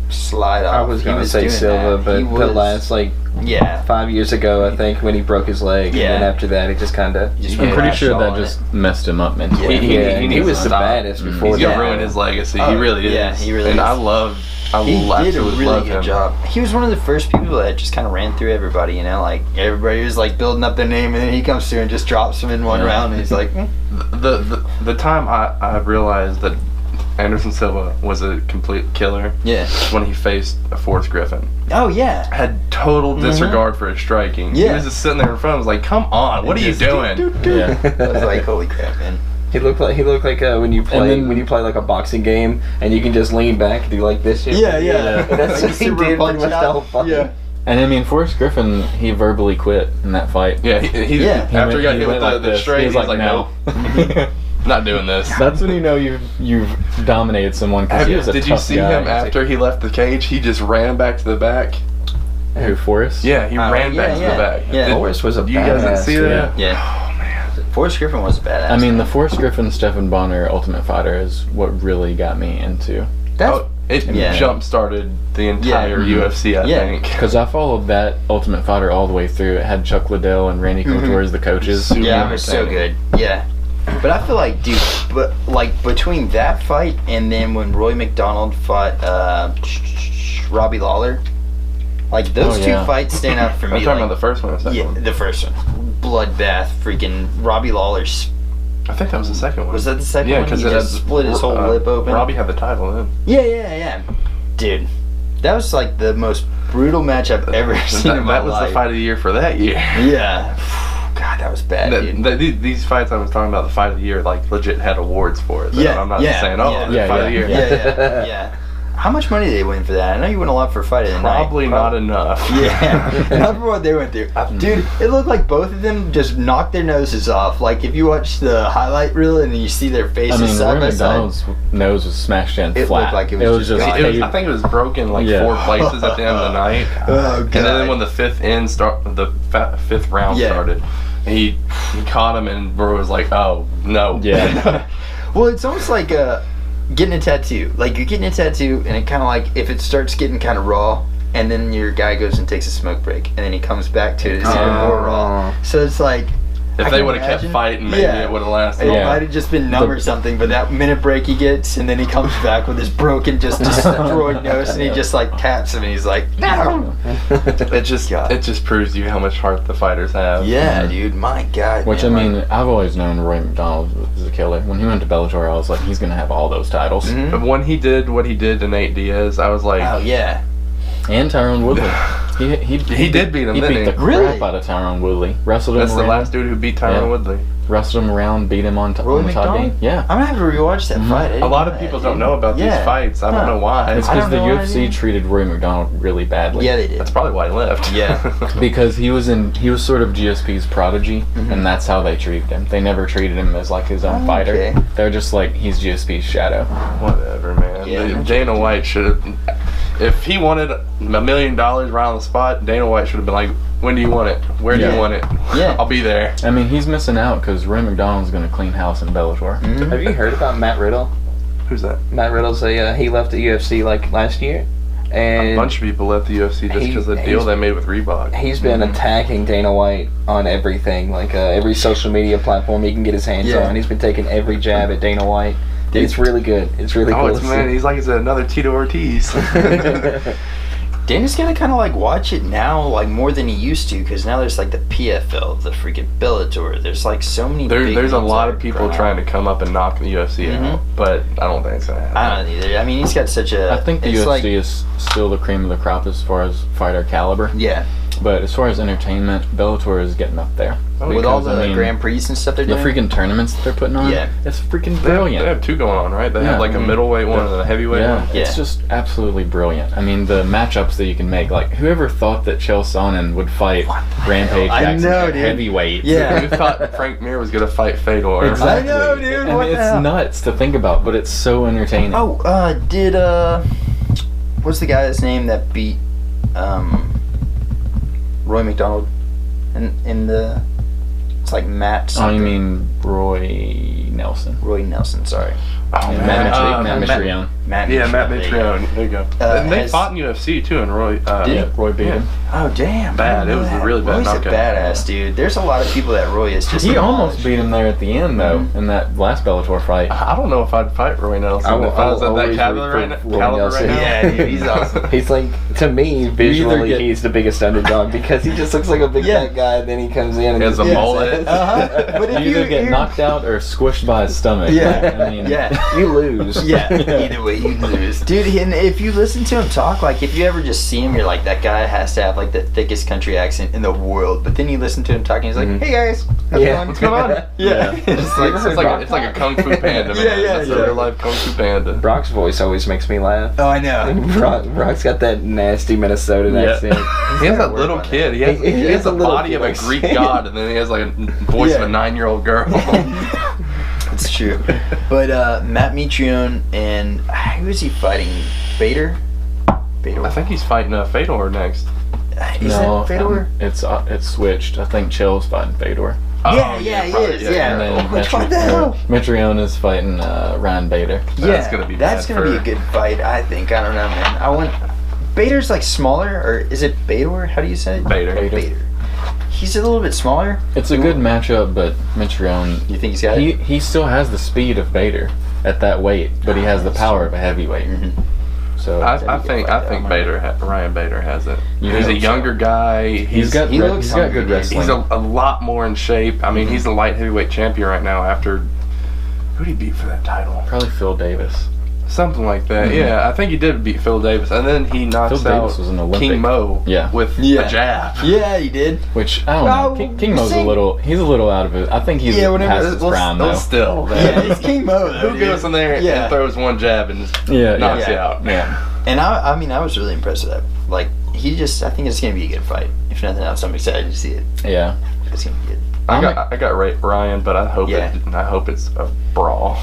slide off. I was going to say Silva, but the last 5 years ago, I think, when he broke his leg, and then after that, he just kind of. I'm pretty sure that just messed him up mentally. He was the baddest before. He's gonna ruin his legacy. He really is. Yeah, he really is. And he did a really good job. He was one of the first people that just kind of ran through everybody. You know, like everybody was like building up their name, and then he comes through and just drops them in one round, and he's like. The time I realized that Anderson Silva was a complete killer. Yeah. When he faced Forrest Griffin. Oh yeah. Had total disregard for his striking. Yeah. He was just sitting there in front. I was like, "Come on, what are you doing?" Yeah. I was like, "Holy crap, man." He looked like when you play like a boxing game and you can just lean back and do like this shit. Yeah. That's what he did pretty much the whole fight. Yeah. And I mean, Forrest Griffin, he verbally quit in that fight. Yeah, he after he got hit with the straight, he was like, no. Not doing this. That's when you know you've dominated someone. Did you see him after he left the cage? He just ran back to the back. Who, Forrest? Yeah, he ran back to the back. Yeah, Forrest was a badass. You guys didn't see that? Yeah. Oh man, Forrest Griffin was a badass. I mean, the Forrest Griffin Stephan Bonner Ultimate Fighter is what really got me into. It jump started the entire UFC, I think. Because I followed that Ultimate Fighter all the way through. It had Chuck Liddell and Randy Couture as the coaches. Yeah, it was so good. Yeah. But I feel like, dude, between that fight and then when Roy McDonald fought Robbie Lawler, like those two fights stand out for me. Are you talking about the first one or the second one? Yeah, the first one. Bloodbath, freaking Robbie Lawler's. I think that was the second one. Was that the second one? Yeah, because he just split his whole lip open. Robbie had the title then. Yeah. Dude, that was like the most brutal match I've ever seen in my life. That was the fight of the year for that year. Yeah. God, that was bad, dude. These fights I was talking about, the fight of the year, like legit had awards for it. I'm not just saying, the fight of the year. Yeah. How much money did they win for that? I know you win a lot for fight of the night. Probably not enough. Yeah, not for what they went through. Dude, it looked like both of them just knocked their noses off. Like if you watch the highlight reel and you see their faces side by side. McDonald's nose was smashed in flat. It looked like it was just I think it was broken like 4 places at the end of the night. Oh, God. And then when the fifth round started, he caught him and Burrow was like, "Oh no." Yeah. Well, it's almost like getting a tattoo. Like you're getting a tattoo, and it kind of like if it starts getting kind of raw, and then your guy goes and takes a smoke break, and then he comes back to it, it's even more raw. So it's like. If they would have kept fighting, maybe it would have lasted. It might have just been numb or something, but that minute break he gets, and then he comes back with his broken, just destroyed nose, and he just like taps him, and he's like, no! It just proves you how much heart the fighters have. Yeah, dude, my God. Which, man, I mean, I've always known Roy McDonald was a killer. When he went to Bellator, I was like, he's going to have all those titles. But when he did what he did to Nate Diaz, I was like... Oh, yeah. And Tyron Woodley. He did beat him, He didn't beat he? the crap Really? out of Tyron Woodley. Wrestled him That's the around. last dude who beat Tyron Yeah. Woodley. Wrestled him around, beat him on the top McDonald? game. Yeah. I'm gonna have to rewatch that fight. I A didn't lot know of that, people dude. don't know about Yeah. these fights. I don't know why. It's I because don't the know UFC why, dude. treated Roy McDonald really badly. Yeah, they did. That's probably why he left. Yeah. Because he was sort of GSP's prodigy, and that's how they treated him. They never treated him as like his own fighter. Okay. They're just like, he's GSP's shadow. Whatever, man. Yeah. Dana White should have. If he wanted $1 million right on the spot, Dana White should have been like, "When do you want it? Where do Yeah. you want it? Yeah. I'll be there." I mean, he's missing out because Roy McDonald's going to clean house in Bellator. Mhm. Have you heard about Matt Riddle? Who's that? Matt Riddle's he left the UFC like last year, and A bunch of people left the UFC just because of the deal they made with Reebok. he's been attacking Dana White on everything, like every social media platform he can get his hands Yeah. on. He's been taking every jab at Dana White. Dude. It's really good. It's really cool. It's man, he's like another Tito Ortiz. Dana's gonna kind of like watch it now, like more than he used to, because now there's like the PFL, the freaking Bellator. There's like so many. There's a lot of people trying to come up and knock the UFC out, but I don't think it's gonna happen. I don't either. I mean, he's got such a. I think the it's UFC like, is still the cream of the crop as far as fighter caliber. Yeah, But as far as entertainment, Bellator is getting up there. with all Because, the Grand Prix and stuff they're the doing. freaking tournaments that they're putting on, Yeah. it's freaking They brilliant. have two going on, right? They Yeah. have like a middleweight one and a heavyweight Yeah, one. it's just absolutely brilliant. I mean, the matchups that you can make, like, whoever thought that Chael Sonnen would fight Rampage I Jackson know, at dude. heavyweight? Yeah. Who thought Frank Mir was gonna fight Fedor? Exactly. I know, dude, And what the it's hell? nuts to think about, but it's so entertaining. What's the guy's name that beat Roy McDonald in the? It's like Matt. Oh, Something. you mean Roy Nelson? Roy Nelson? Sorry, Oh, Yeah, man. Matt Mitrione. Matt. Yeah, Matt there you go. Mitrione. There you go. Uh, and they has- fought in UFC too, and Roy. Did Yeah, Roy beat yeah. him. Oh damn! Bad. I didn't It know was a that. really bad Roy's knockout. a badass dude. There's a lot of people that Roy is just. He almost demolished. beat him there at the end, though, in that last Bellator fight. I don't know if I'd fight Roy Nelson if I was at that caliber right now. Yeah, dude, he's awesome. He's like, to me, visually, get- he's the biggest underdog because he just looks like a big Yeah. fat guy. Then he comes in and He has just a gets mullet. his- But if You either get you- knocked out or squished by his stomach. Yeah. I mean, Yeah. You lose. Yeah, either way you lose. Dude, and if you listen to him talk, like if you ever just see him, you're like, that guy has to have like the thickest country accent in the world. But then you listen to him talking, he's like, Mhm. hey guys, how's it Yeah. going? What's going on? Yeah. It's like it's like a kung fu panda, man. Yeah, yeah, That's a yeah. real life kung fu panda. Brock's voice always makes me laugh. Oh, I know. Brock's got that nasty Minnesotan Yeah. accent. He has that worry little about kid. that. He has, He he has has a the little body of a kid Greek accent. god, and then he has like a voice of a Yeah. 9-year-old girl. It's true. But Matt Mitrione and who is he fighting? Bader? Bader? I think he's fighting Fedor next. Is no, that Fedor? it's switched. I think Chael's fighting Fedor. Yeah, he probably, is. Yeah. And then Which one the hell? Mitrione is fighting Ryan Bader. That's gonna be That's bad gonna be for- a good fight, I think. I don't know, man. I want Bader's like smaller, or is it Bader? How do you say it? Bader. Bader. He's a little bit smaller. It's a good matchup, but Mitrione, You think he's got it? he still has the speed of Bader at that weight, but he has the power of a heavyweight. Mhm. So I That'd be think good fight, Ryan Bader has it. You He's a hope so. younger guy. he's got he good looks good hungry, dude. wrestling. He's a lot more in shape. I mean, he's the light heavyweight champion right now. After who did he beat for that title? Probably Phil Davis. Something like that. Mhm. Yeah, I think he did beat Phil Davis, and then he knocks Phil out Davis was an Olympic. King Mo Yeah. with Yeah. a jab. Yeah, he did. Which I don't Oh, know. King Mo's see- he's a little out of it. I think he's Yeah, whenever- past his prime though. Still, Yeah, it's King Mo. Though, who goes in there Yeah. and throws one jab and just Yeah, knocks yeah. you out? Yeah. And I mean, I was really impressed with that. Like, I think it's gonna be a good fight. If nothing else, I'm excited to see it. Yeah. It's gonna be good. I got Ryan, but I hope Yeah. I hope it's a brawl.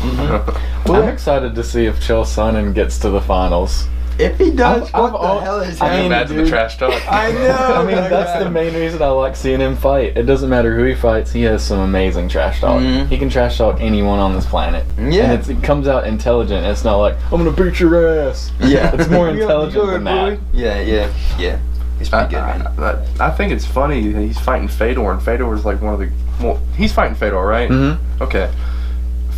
Well, I'm excited to see if Chael Sonnen gets to the finals. If he does, I've what the al- hell is I Can you mean, happening? imagine the trash talk? I know. I mean, that's the main reason I like seeing him fight. It doesn't matter who he fights; he has some amazing trash talk. Mhm. He can trash talk anyone on this planet. Yeah. and it comes out intelligent. It's not like I'm gonna beat your ass. Yeah. it's more Yeah, intelligent good, than that. boy. Yeah. He's pretty good, man. I think it's funny that he's fighting Fedor, and Fedor is like one of the. Well, he's fighting Fedor, right? Mm-hmm. Okay.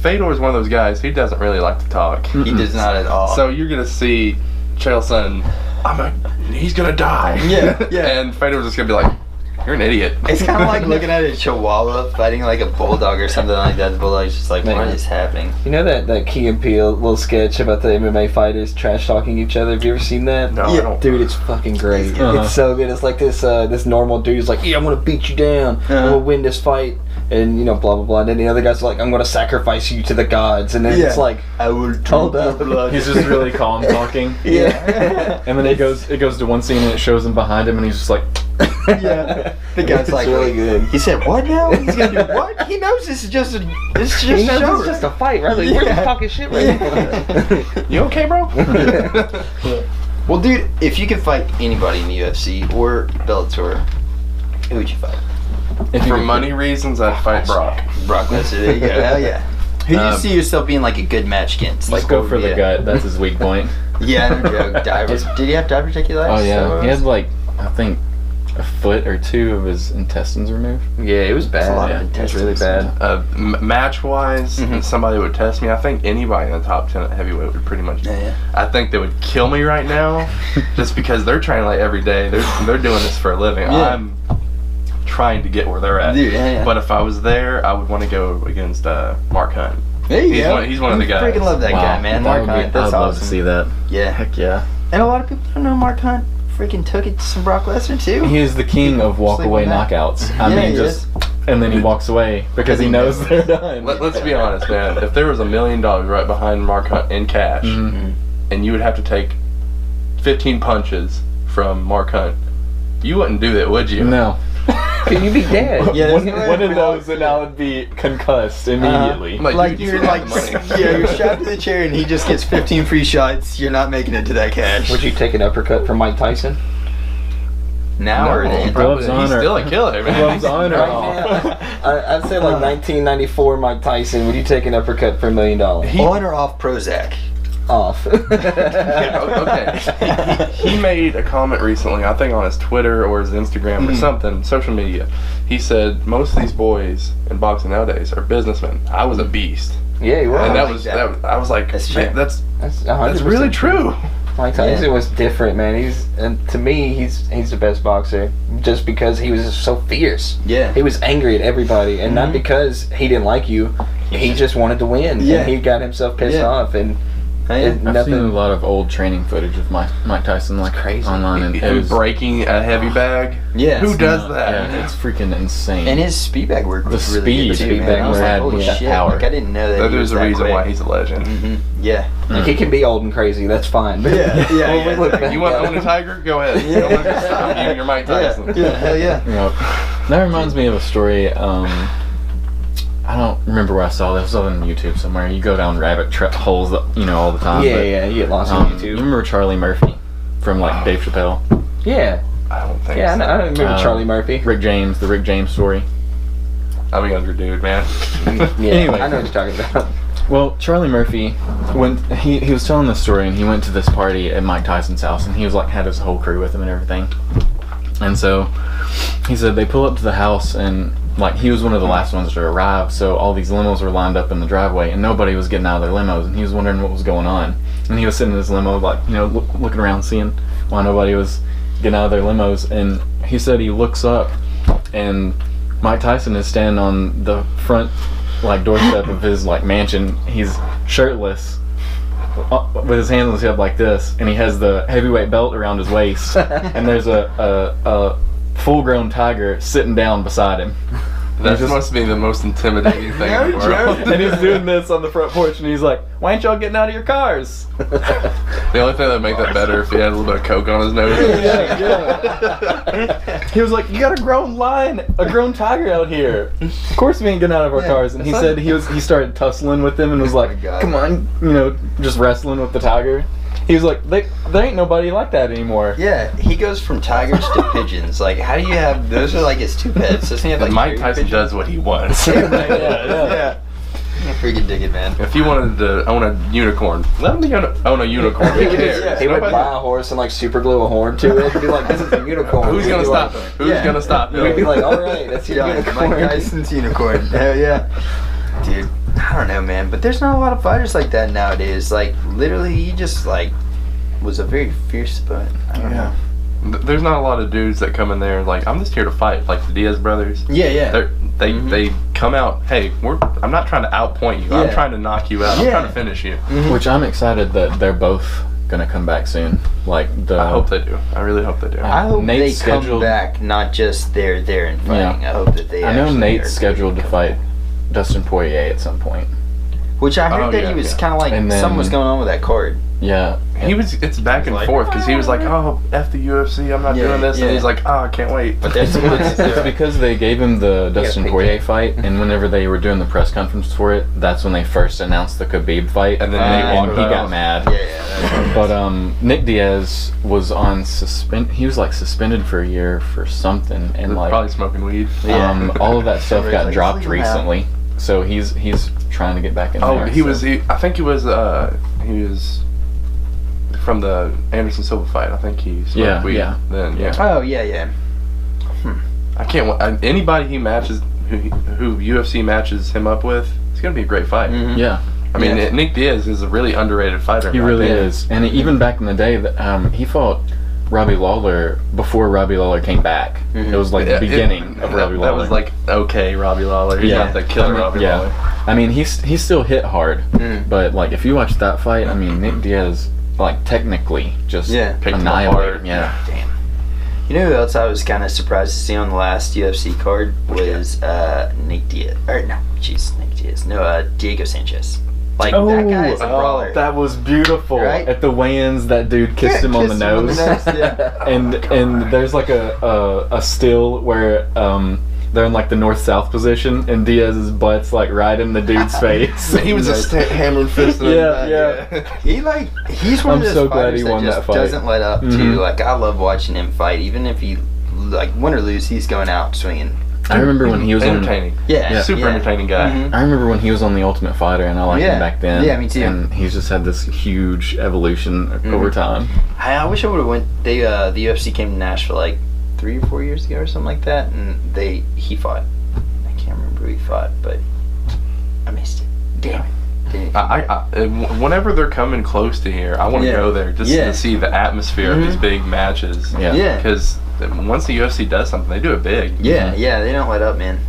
Fedor is one of those guys. He doesn't really like to talk. He does not at all. So you're gonna see Chael Sonnen. He's gonna die. Yeah, yeah. And Fedor's just gonna be like, You're an idiot. It's kind of like looking at a chihuahua fighting like a bulldog or something like that. The bulldog's just like, what is happening? You know that Key and Peele little sketch about the MMA fighters trash talking each other? Have you ever seen that? No, I don't. Dude, it's fucking great. Uh-huh. It's so good. It's like this normal dude's like, yeah, I'm gonna beat you down. I'm gonna win this fight. And, blah, blah, blah. And then the other guy's like, I'm gonna sacrifice you to the gods. And then it's like, I will hold drink up. your blood. He's just really calm talking. Yeah. And then it goes to one scene and it shows him behind him and he's just like, Yeah. The guy's It's like, really good. He said, what now? He's gonna do what? He knows this is just a He knows show. it's just a fight, right? Like, we're just talking shit right now. You okay, bro? Well, dude, if you could fight anybody in the UFC or Bellator, who would you fight? For money reasons, I'd fight Brock. Brock Lesnar. There you go. Hell yeah. Who do you see yourself being like a good match against? let's Like, go what for would the be gut. That's his weak point. Yeah, no joke. Divers. Did he have diver take your life? Oh yeah, he had like I think a foot or two of his intestines removed. Yeah, it was bad. a lot of It was really intestines. bad. Match-wise, and somebody would test me, I think anybody in the top 10 at heavyweight would pretty much. Yeah. I think they would kill me right now, just because they're training like every day. They're doing this for a living. Yeah. I'm trying to get where they're at. Dude, yeah. But if I was there, I would want to go against Mark Hunt. There you go. He's one of the guys. I freaking love that guy, man. Mark Hunt. That's I'd love awesome. to see that. Yeah. Heck yeah. And a lot of people don't know Mark Hunt freaking took it to some Brock Lesnar too. He is the king of walk away Sleep on that. knockouts. I Yeah, mean, he just and then he walks away because he knows they're done. Let's be honest, man. If there was $1 million right behind Mark Hunt in cash, Mhm. and you would have to take 15 punches from Mark Hunt, you wouldn't do that, would you? No. Could you be dead? Yeah, one, there's no way one to of be those like- and I would be concussed immediately. I'm Like dude, you you're still like, have the money. yeah, you're strapped to the chair and he just gets 15 free shots. You're not making it to that cash. Would you take an uppercut from Mike Tyson? now or No, then? Gloves he's on or- still a killer, man. Gloves on or Right off? now, I'd say like 1994 Mike Tyson. Would you take an uppercut for $1 million? On or off Prozac? Off. Okay. He made a comment recently, I think on his Twitter or his Instagram or something, social media. He said most of these boys in boxing nowadays are businessmen. I was a beast, Yeah, he was. and like that. I was like, That's man, true. that's That's 100% really true. Mike Tyson Yeah. was different, man. And to me, he's the best boxer just because he was just so fierce. Yeah. He was angry at everybody, and not because he didn't like you. He just wanted to win, Yeah. and he got himself pissed Yeah. off, and Hey, I've seen a lot of old training footage of Mike Tyson, like crazy. online, and it Him was breaking a heavy bag. yeah. Who does not- that? Yeah, it's freaking insane. And his speed bag work The was really good speed too, man. I was he like, had holy with that shit. power. Like, I didn't know that he was There's a that reason quick. why he's a legend. Yeah. like, he can be old and crazy. That's fine. But Yeah, yeah, when we yeah. look back You want to at own a it- tiger? Go ahead. Yeah. Don't let me stop you. You're Mike Tyson. Yeah, hell yeah. You know, that reminds me of a story. I don't remember where I saw this. It was on YouTube somewhere. You go down rabbit holes, all the time. Yeah, but, yeah, you get lost on You YouTube. remember Charlie Murphy from like Dave Chappelle, Yeah, I don't think yeah, so. I remember Charlie Murphy. the Rick James story. I'm a younger dude, man. Yeah, Anyway. I know what you're talking about. Well, Charlie Murphy, when he was telling this story, and he went to this party at Mike Tyson's house, and he was like had his whole crew with him and everything. And so he said they pull up to the house, and like he was one of the last ones to arrive, so all these limos were lined up in the driveway, and nobody was getting out of their limos, and he was wondering what was going on. And he was sitting in his limo, like looking around, seeing why nobody was getting out of their limos. And he said he looks up, and Mike Tyson is standing on the front doorstep of his mansion. He's shirtless with his hands on his hip like this, and he has the heavyweight belt around his waist, and there's a full-grown tiger sitting down beside him. That must be the most intimidating thing in the world. And he's doing this on the front porch, and he's like, "Why ain't y'all getting out of your cars?" The only thing that would make that better if he had a little bit of coke on his nose. He was like, "You got a grown tiger out here. Of course we ain't getting out of our cars." And he said he started tussling with them and was like, God. "Come on," just wrestling with the tiger. He was like, there ain't nobody like that anymore. Yeah, he goes from tigers to pigeons. Like, how do you have those? Are like his two pets. Doesn't he have And like Mike Tyson does what he wants. Yeah. I freaking dig it, man. If he wanted to own a unicorn, let him own a unicorn. Who cares? He would Nobody- buy a horse and super glue a horn to it and be like, "This is a unicorn." Who's We'd gonna be stop like, him? Who's gonna stop him? We'd be like, "All right, that's your Yeah, unicorn." Mike Tyson's unicorn. Hell yeah. Dude, I don't know, man. But there's not a lot of fighters like that nowadays. Like, literally, he just, was a very fierce opponent. I don't know. There's not a lot of dudes that come in there like, I'm just here to fight, like the Diaz brothers. Yeah. They come out, hey, I'm not trying to outpoint you. I'm trying to knock you out. I'm trying to finish you. Which I'm excited that they're both gonna come back soon. I hope they do. I really hope they do. I hope Nate's they come back, not just they're there and fighting. I hope that they. I know Nate's scheduled to fight Dustin Poirier at some point. Which I heard that he was kind of like something was going on with that card. Yeah. It's back and forth because he was like, oh, F the UFC, I'm not doing this. And he's like, oh, I can't wait. But it's because they gave him the Dustin Poirier fight, and whenever they were doing the press conference for it, that's when they first announced the Khabib fight. And then he got mad. Yeah. But Nick Diaz was on he was like suspended for a year for something, and like probably smoking weed. All of that stuff got dropped recently. So he's trying to get back in there. I think he was from the Anderson Silva fight. I think he smoked weed. Then Oh yeah. I can't. Anybody he matches, who UFC matches him up with, it's gonna be a great fight. Mm-hmm. Yeah. I mean, Nick Diaz is a really underrated fighter. He really is, and even back in the day, he fought Robbie Lawler before Robbie Lawler came back. Mm-hmm. It was like the beginning of Robbie Lawler. That was like Robbie Lawler. He's not the killer Robbie Lawler. I mean, he still hit hard, but like if you watch that fight, I mean, Nick Diaz like technically just annihilated. Yeah. Damn. You know who else I was kind of surprised to see on the last UFC card was Nick Diaz. Nick Diaz. No, Diego Sanchez. Like, that guy is a brawler. That was beautiful. Right? At the weigh-ins, that dude kissed him on the nose. and there's like a still where they're in like the north-south position, and Diaz's butt's like right in the dude's face. He was just hammering fists. He's one of those fighters that just doesn't let up too. Like, I love watching him fight. Even if he, like, win or lose, he's going out swinging. I remember when he was entertaining. Super entertaining guy. Mm-hmm. I remember when he was on The Ultimate Fighter, and I liked him back then. Yeah, me too. And he's just had this huge evolution over time. I wish I would have went. The UFC came to Nashville like 3 or 4 years ago or something like that, and he fought. I can't remember who he fought, but I missed it. Damn it. Whenever they're coming close to here, I want to go there just to see the atmosphere of these big matches. Yeah. Because once the UFC does something, they do it big. Yeah, they don't let up, man.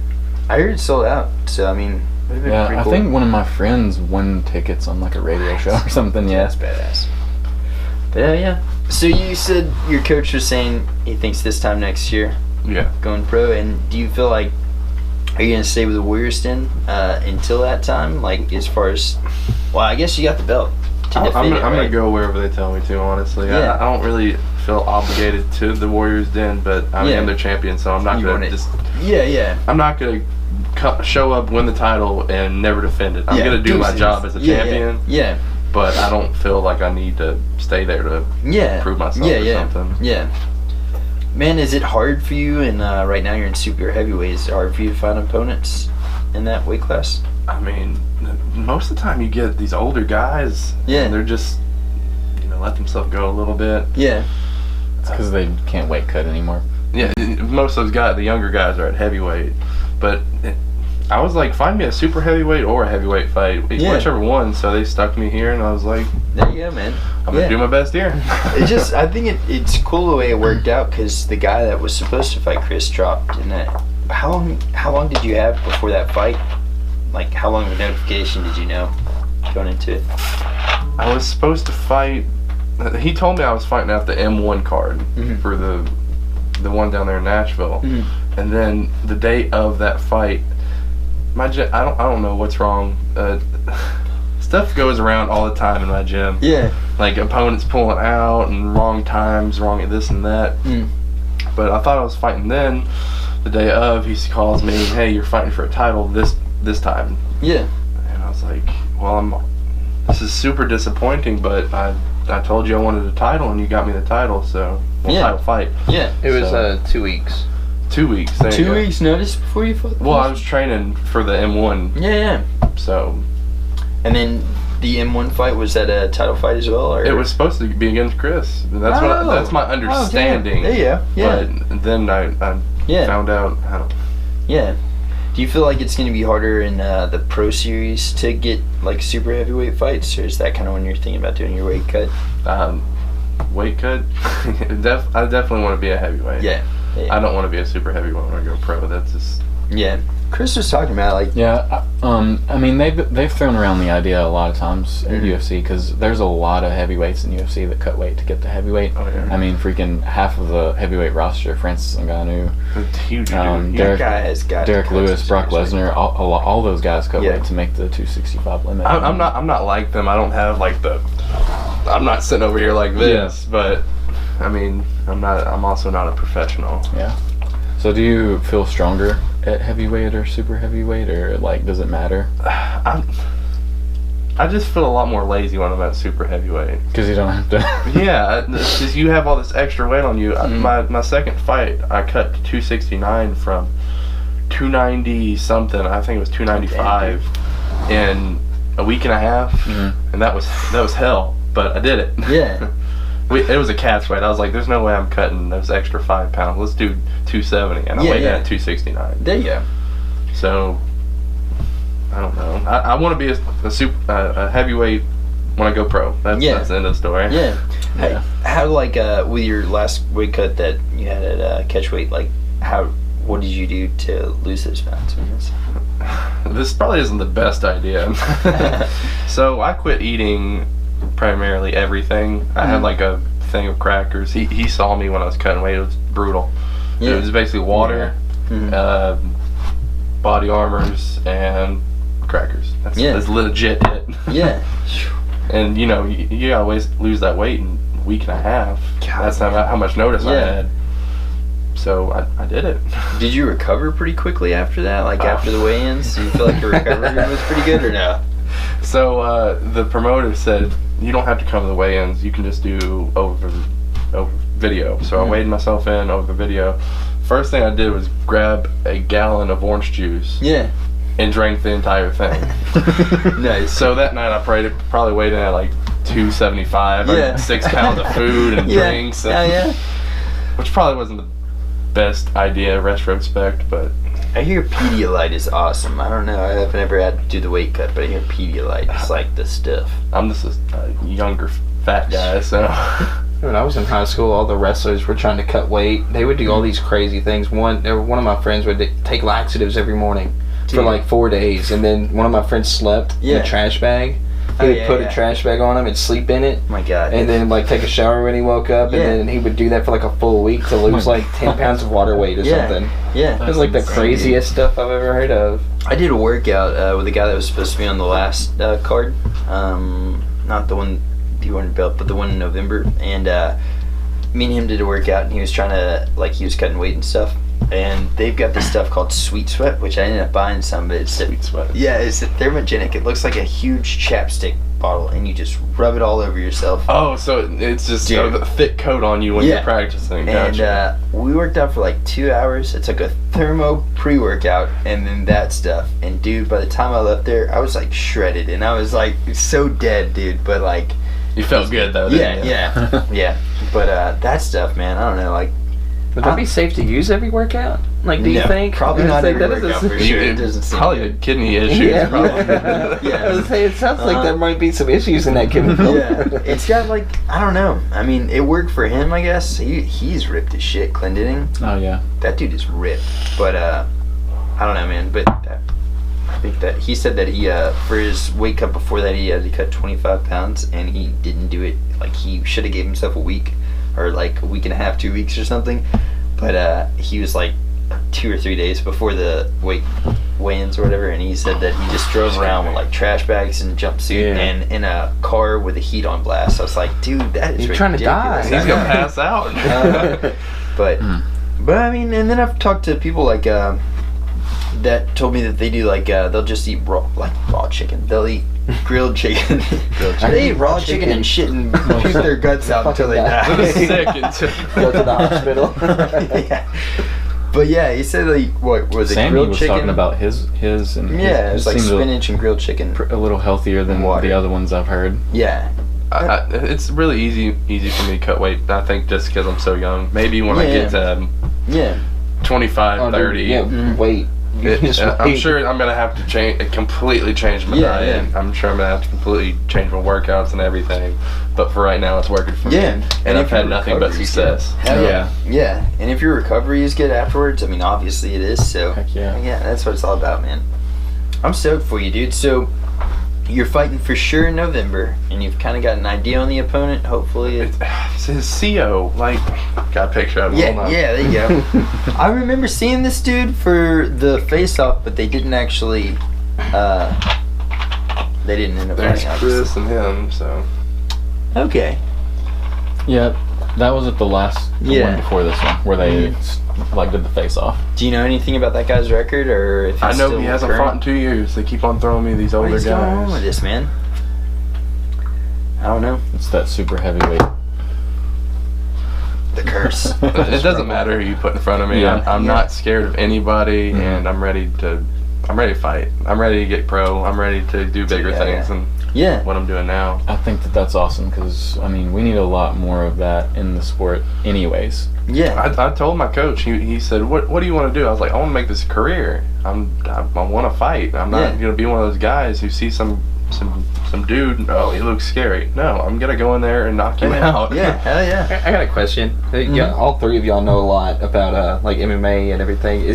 I heard it sold out, so I mean, it would have been pretty cool. I think one of my friends won tickets on like a radio show or something. Yeah, that's badass. But yeah. So you said your coach was saying he thinks this time next year, going pro. And do you feel like, are you gonna stay with the Warriors then until that time? Like, as far as, well, I guess you got the belt to defend it, I'm gonna go wherever they tell me to. Honestly, I don't really feel obligated to the Warriors den, but I am their champion, so I'm not gonna just. I'm not gonna show up, win the title, and never defend it. I'm gonna do my job as a champion. But I don't feel like I need to stay there to prove myself or something. Yeah. Man, is it hard for you? And right now you're in super heavyweight. Is it hard for you to find opponents in that weight class? I mean, most of the time you get these older guys. And they're just, let themselves go a little bit. Yeah. It's because they can't weight cut anymore. Yeah, most of those guys, the younger guys, are at heavyweight. But I was like, find me a super heavyweight or a heavyweight fight, whichever one. So they stuck me here, and I was like, there you go, man. I'm gonna do my best here. I think it's cool the way it worked out, because the guy that was supposed to fight Chris dropped. And how long did you have before that fight? Like, how long of a notification did you know going into it? I was supposed to fight. He told me I was fighting out the M1 card for the one down there in Nashville, and then the day of that fight, my gym, I don't know what's wrong. Stuff goes around all the time in my gym. Yeah. Like opponents pulling out and wrong times, wrong this and that. But I thought I was fighting then. The day of, he calls me, "Hey, you're fighting for a title this time." Yeah. And I was like, "Well, this is super disappointing, but I told you I wanted a title, and you got me the title, so title fight." Yeah. It was 2 weeks. 2 weeks. 2 weeks notice before you fought? Well, I was training for the M1. Yeah. So. And then the M1 fight, was that a title fight as well? Or? It was supposed to be against Chris. That's my understanding. Yeah. But then I found out how. Yeah. Do you feel like it's going to be harder in the pro series to get like super heavyweight fights, or is that kind of when you're thinking about doing your weight cut? weight cut, I definitely want to be a heavyweight. Yeah. I don't want to be a super heavyweight when I go pro. That's just... Yeah. Chris was talking about, like... Yeah, I mean, they've thrown around the idea a lot of times at UFC, because there's a lot of heavyweights in UFC that cut weight to get to heavyweight. Oh, yeah. I mean, freaking half of the heavyweight roster, Francis Ngannou, huge, Derek Lewis, Brock Lesnar, all those guys cut weight to make the 265 limit. I'm not like them. I don't have like the... I'm not sitting over here like this, but I mean, I'm also not a professional. Yeah. So do you feel stronger at heavyweight or super heavyweight, or like does it matter? I just feel a lot more lazy when I'm at super heavyweight. Because you don't have to. Yeah, because you have all this extra weight on you. My second fight, I cut to 269 from 290 something. I think it was 295 in a week and a half, and that was hell. But I did it. Yeah. It was a catch weight. I was like, there's no way I'm cutting those extra 5 pounds. Let's do 270. And I weighed at 269. There you go. So, I don't know. I want to be a heavyweight when I go pro. That's the end of the story. Yeah. How like, with your last weight cut that you had at catch weight, like, what did you do to lose those pounds? This probably isn't the best idea. So, I quit eating primarily everything. I had like a thing of crackers. He saw me when I was cutting weight. It was brutal. It was basically water, body armors, and crackers. That's legit it. Yeah. And you know, you gotta lose that weight in a week and a half. God, that's not how much notice I had. So I did it. Did you recover pretty quickly after that? Like after the weigh-ins? Do you feel like your recovery was pretty good or no? So the promoter said, you don't have to come to the weigh-ins. You can just do over video. So I weighed myself in over video. First thing I did was grab a gallon of orange juice. Yeah. And drank the entire thing. Nice. So that night I probably weighed in at like 275. I had 6 pounds of food and drinks. And, which probably wasn't the best idea in retrospect, but... I hear Pedialyte is awesome. I don't know. I've never had to do the weight cut, but I hear Pedialyte is like the stuff. I'm just a younger fat guy, so... When I was in high school, all the wrestlers were trying to cut weight. They would do all these crazy things. One of my friends would take laxatives every morning for like 4 days, and then one of my friends slept in a trash bag. He would put a trash bag on him and sleep in it. My God. And then like take a shower when he woke up, and then he would do that for like a full week to lose like 10 pounds of water weight or something. Yeah. It was like the craziest stuff I've ever heard of. I did a workout with a guy that was supposed to be on the last card. Not the one he wanted belt, but the one in November. And me and him did a workout, and he was trying to, like, he was cutting weight and stuff. And they've got this stuff called Sweet Sweat, which I ended up buying some, but it's Sweet Sweat. Yeah, it's a thermogenic. It looks like a huge chapstick bottle, and you just rub it all over yourself. Oh, so it's just a thick coat on you when you're practicing. Gotcha. And we worked out for like 2 hours. It took a thermo pre-workout and then that stuff. And dude, by the time I left there, I was like shredded, and I was like so dead, dude. But like, you felt good though. Didn't you? Yeah. But that stuff, man, I don't know, like. Would that be safe to use every workout? Like, do you think? Probably not every workout for sure. It doesn't seem probably a kidney issue. Probably. I was saying, it sounds like there might be some issues in that kidney. It's got like, I don't know. I mean, it worked for him, I guess. He's ripped as shit, Clendening. Oh yeah. That dude is ripped. But I don't know, man. But I think that he said that he for his weight cut before that he had to cut 25 pounds, and he didn't do it. Like, he should have gave himself a week, or like a week and a half, 2 weeks or something. But he was like 2 or 3 days before the weigh-ins or whatever, and he said that he just drove around with like trash bags and jumpsuit and in a car with the heat on blast. I was like, dude, that is ridiculous. Trying to die. He's gonna pass out. But I mean, and then I've talked to people like that told me that they do like they'll just eat raw chicken. They'll eat grilled chicken. They eat raw chicken and shit and puke their guts out until they die. They're sick Go to the hospital. But yeah, he said like, what was it? Sammy grilled was chicken? talking about his and it was like spinach and grilled chicken. A little healthier than the other ones I've heard. Yeah. It's really easy for me to cut weight. I think just because I'm so young. Maybe when I get to 25, 30. Weight I'm sure I'm gonna have to completely change my diet. Yeah. I'm sure I'm gonna have to completely change my workouts and everything. But for right now, it's working for me. Yeah, and I've had nothing but success. Hell yeah. And if your recovery is good afterwards, I mean, obviously it is. So Heck yeah, that's what it's all about, man. I'm stoked for you, dude. So you're fighting for sure in November, and you've kind of got an idea on the opponent. Hopefully, it's his CO. Like, got a picture of him. Yeah, there you go. I remember seeing this dude for the face-off, but they didn't actually. They didn't end up. There's fighting, Chris and him. So okay. yeah. That was at the last one before this one, where they like did the face-off. Do you know anything about that guy's record, or if I he's know still he hasn't current? fought in 2 years. They keep on throwing me these older What is guys. going on with this, man? I don't know. It's that super heavyweight. The curse. It doesn't matter who you put in front of me. Yeah. I'm not scared of anybody, and I'm ready to fight. I'm ready to get pro. I'm ready to do bigger things than what I'm doing now. I think that's awesome because, I mean, we need a lot more of that in the sport anyways. Yeah. I told my coach, he said, what do you want to do? I was like, I want to make this a career. I want to fight. I'm not going to be one of those guys who see some dude, oh, he looks scary. No, I'm going to go in there and knock you out. Yeah, hell yeah. I got a question. Yeah, all three of y'all know a lot about like MMA and everything.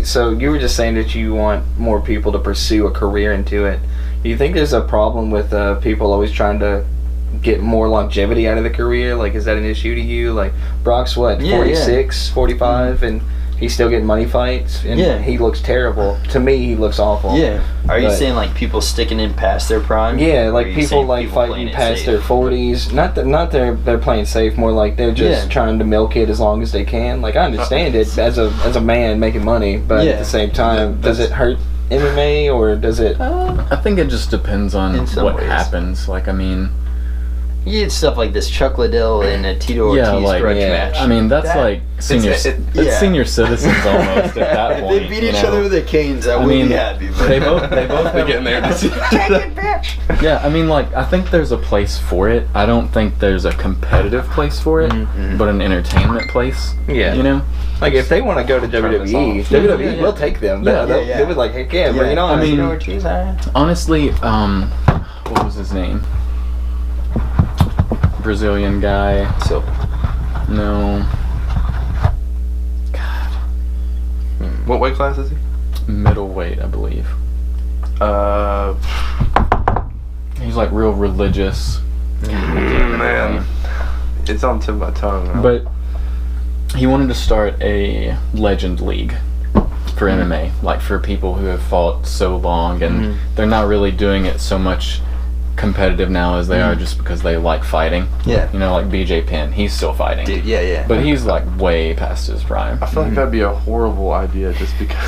So you were just saying that you want more people to pursue a career into it. Do you think there's a problem with people always trying to get more longevity out of the career? Like, is that an issue to you? Like, Brock's what, 46, 45, and he's still getting money fights, and he looks terrible. To me, he looks awful. Yeah. Are you saying like people sticking in past their prime? Yeah, Or like are you people saying like people fighting playing it past safe? their 40s. Not they're playing safe. More like they're just trying to milk it as long as they can. Like, I understand it as a man making money, but at the same time, does it hurt MMA or does it? I think it just depends on what happens. Like, I mean, You get stuff like this Chuck Liddell and a Tito Ortiz grudge match. I mean, that's like senior citizens almost at that point. If they beat each other with their canes, I would be happy. But They both have, getting there. Take it, bitch! Yeah, I mean, like, I think there's a place for it. I don't think there's a competitive place for it, but an entertainment place. Yeah. You know? Like, if they want to go to WWE, WWE will take them. They would like, heck yeah, bring it on. I mean, Tito Ortiz, honestly, what was his name? Brazilian guy. No. God. What weight class is he? Middleweight, I believe. He's like real religious. Man, it's on the tip of my tongue. But he wanted to start a legend league for MMA, like for people who have fought so long, and they're not really doing it so much competitive now as they are just because they like fighting. Yeah. You know, like BJ Penn, he's still fighting. Dude, yeah. But he's like way past his prime. I feel like that'd be a horrible idea just because.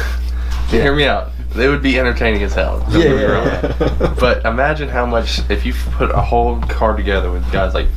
Hear me out. They would be entertaining as hell. Don't get me wrong. But imagine how much, if you put a whole card together with guys like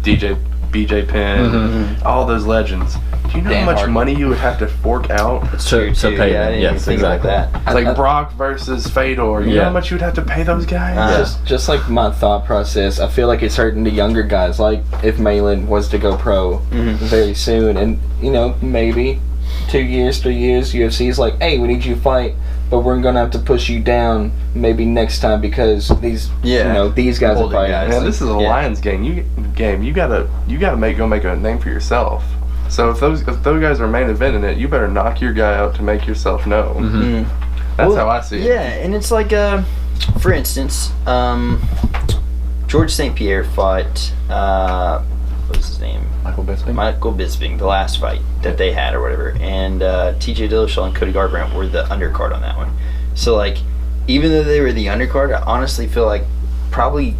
BJ Penn, all those legends. Do you know how much money you would have to fork out to pay them? Yes, exactly. That. Like Brock versus Fedor. You know how much you'd have to pay those guys? Just like my thought process, I feel like it's hurting the younger guys. Like if Mahlon was to go pro very soon, and you know, maybe 2 years, 3 years, UFC's like, hey, we need you to fight, but we're gonna have to push you down maybe next time because these these guys are fighting. Man, this is a Lions game. You gotta go make a name for yourself. So if those guys are main eventing it, you better knock your guy out to make yourself known. That's how I see it. Yeah, and it's like, for instance, George St. Pierre fought, what was his name? Michael Bisping, the last fight that they had or whatever. And TJ Dillashaw and Cody Garbrandt were the undercard on that one. So, like, even though they were the undercard, I honestly feel like probably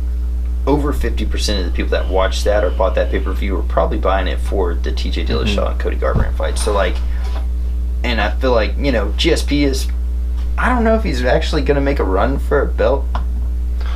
over 50% of the people that watched that or bought that pay-per-view were probably buying it for the TJ Dillashaw and Cody Garbrandt fight. So, like, and I feel like, you know, GSP is, I don't know if he's actually going to make a run for a belt.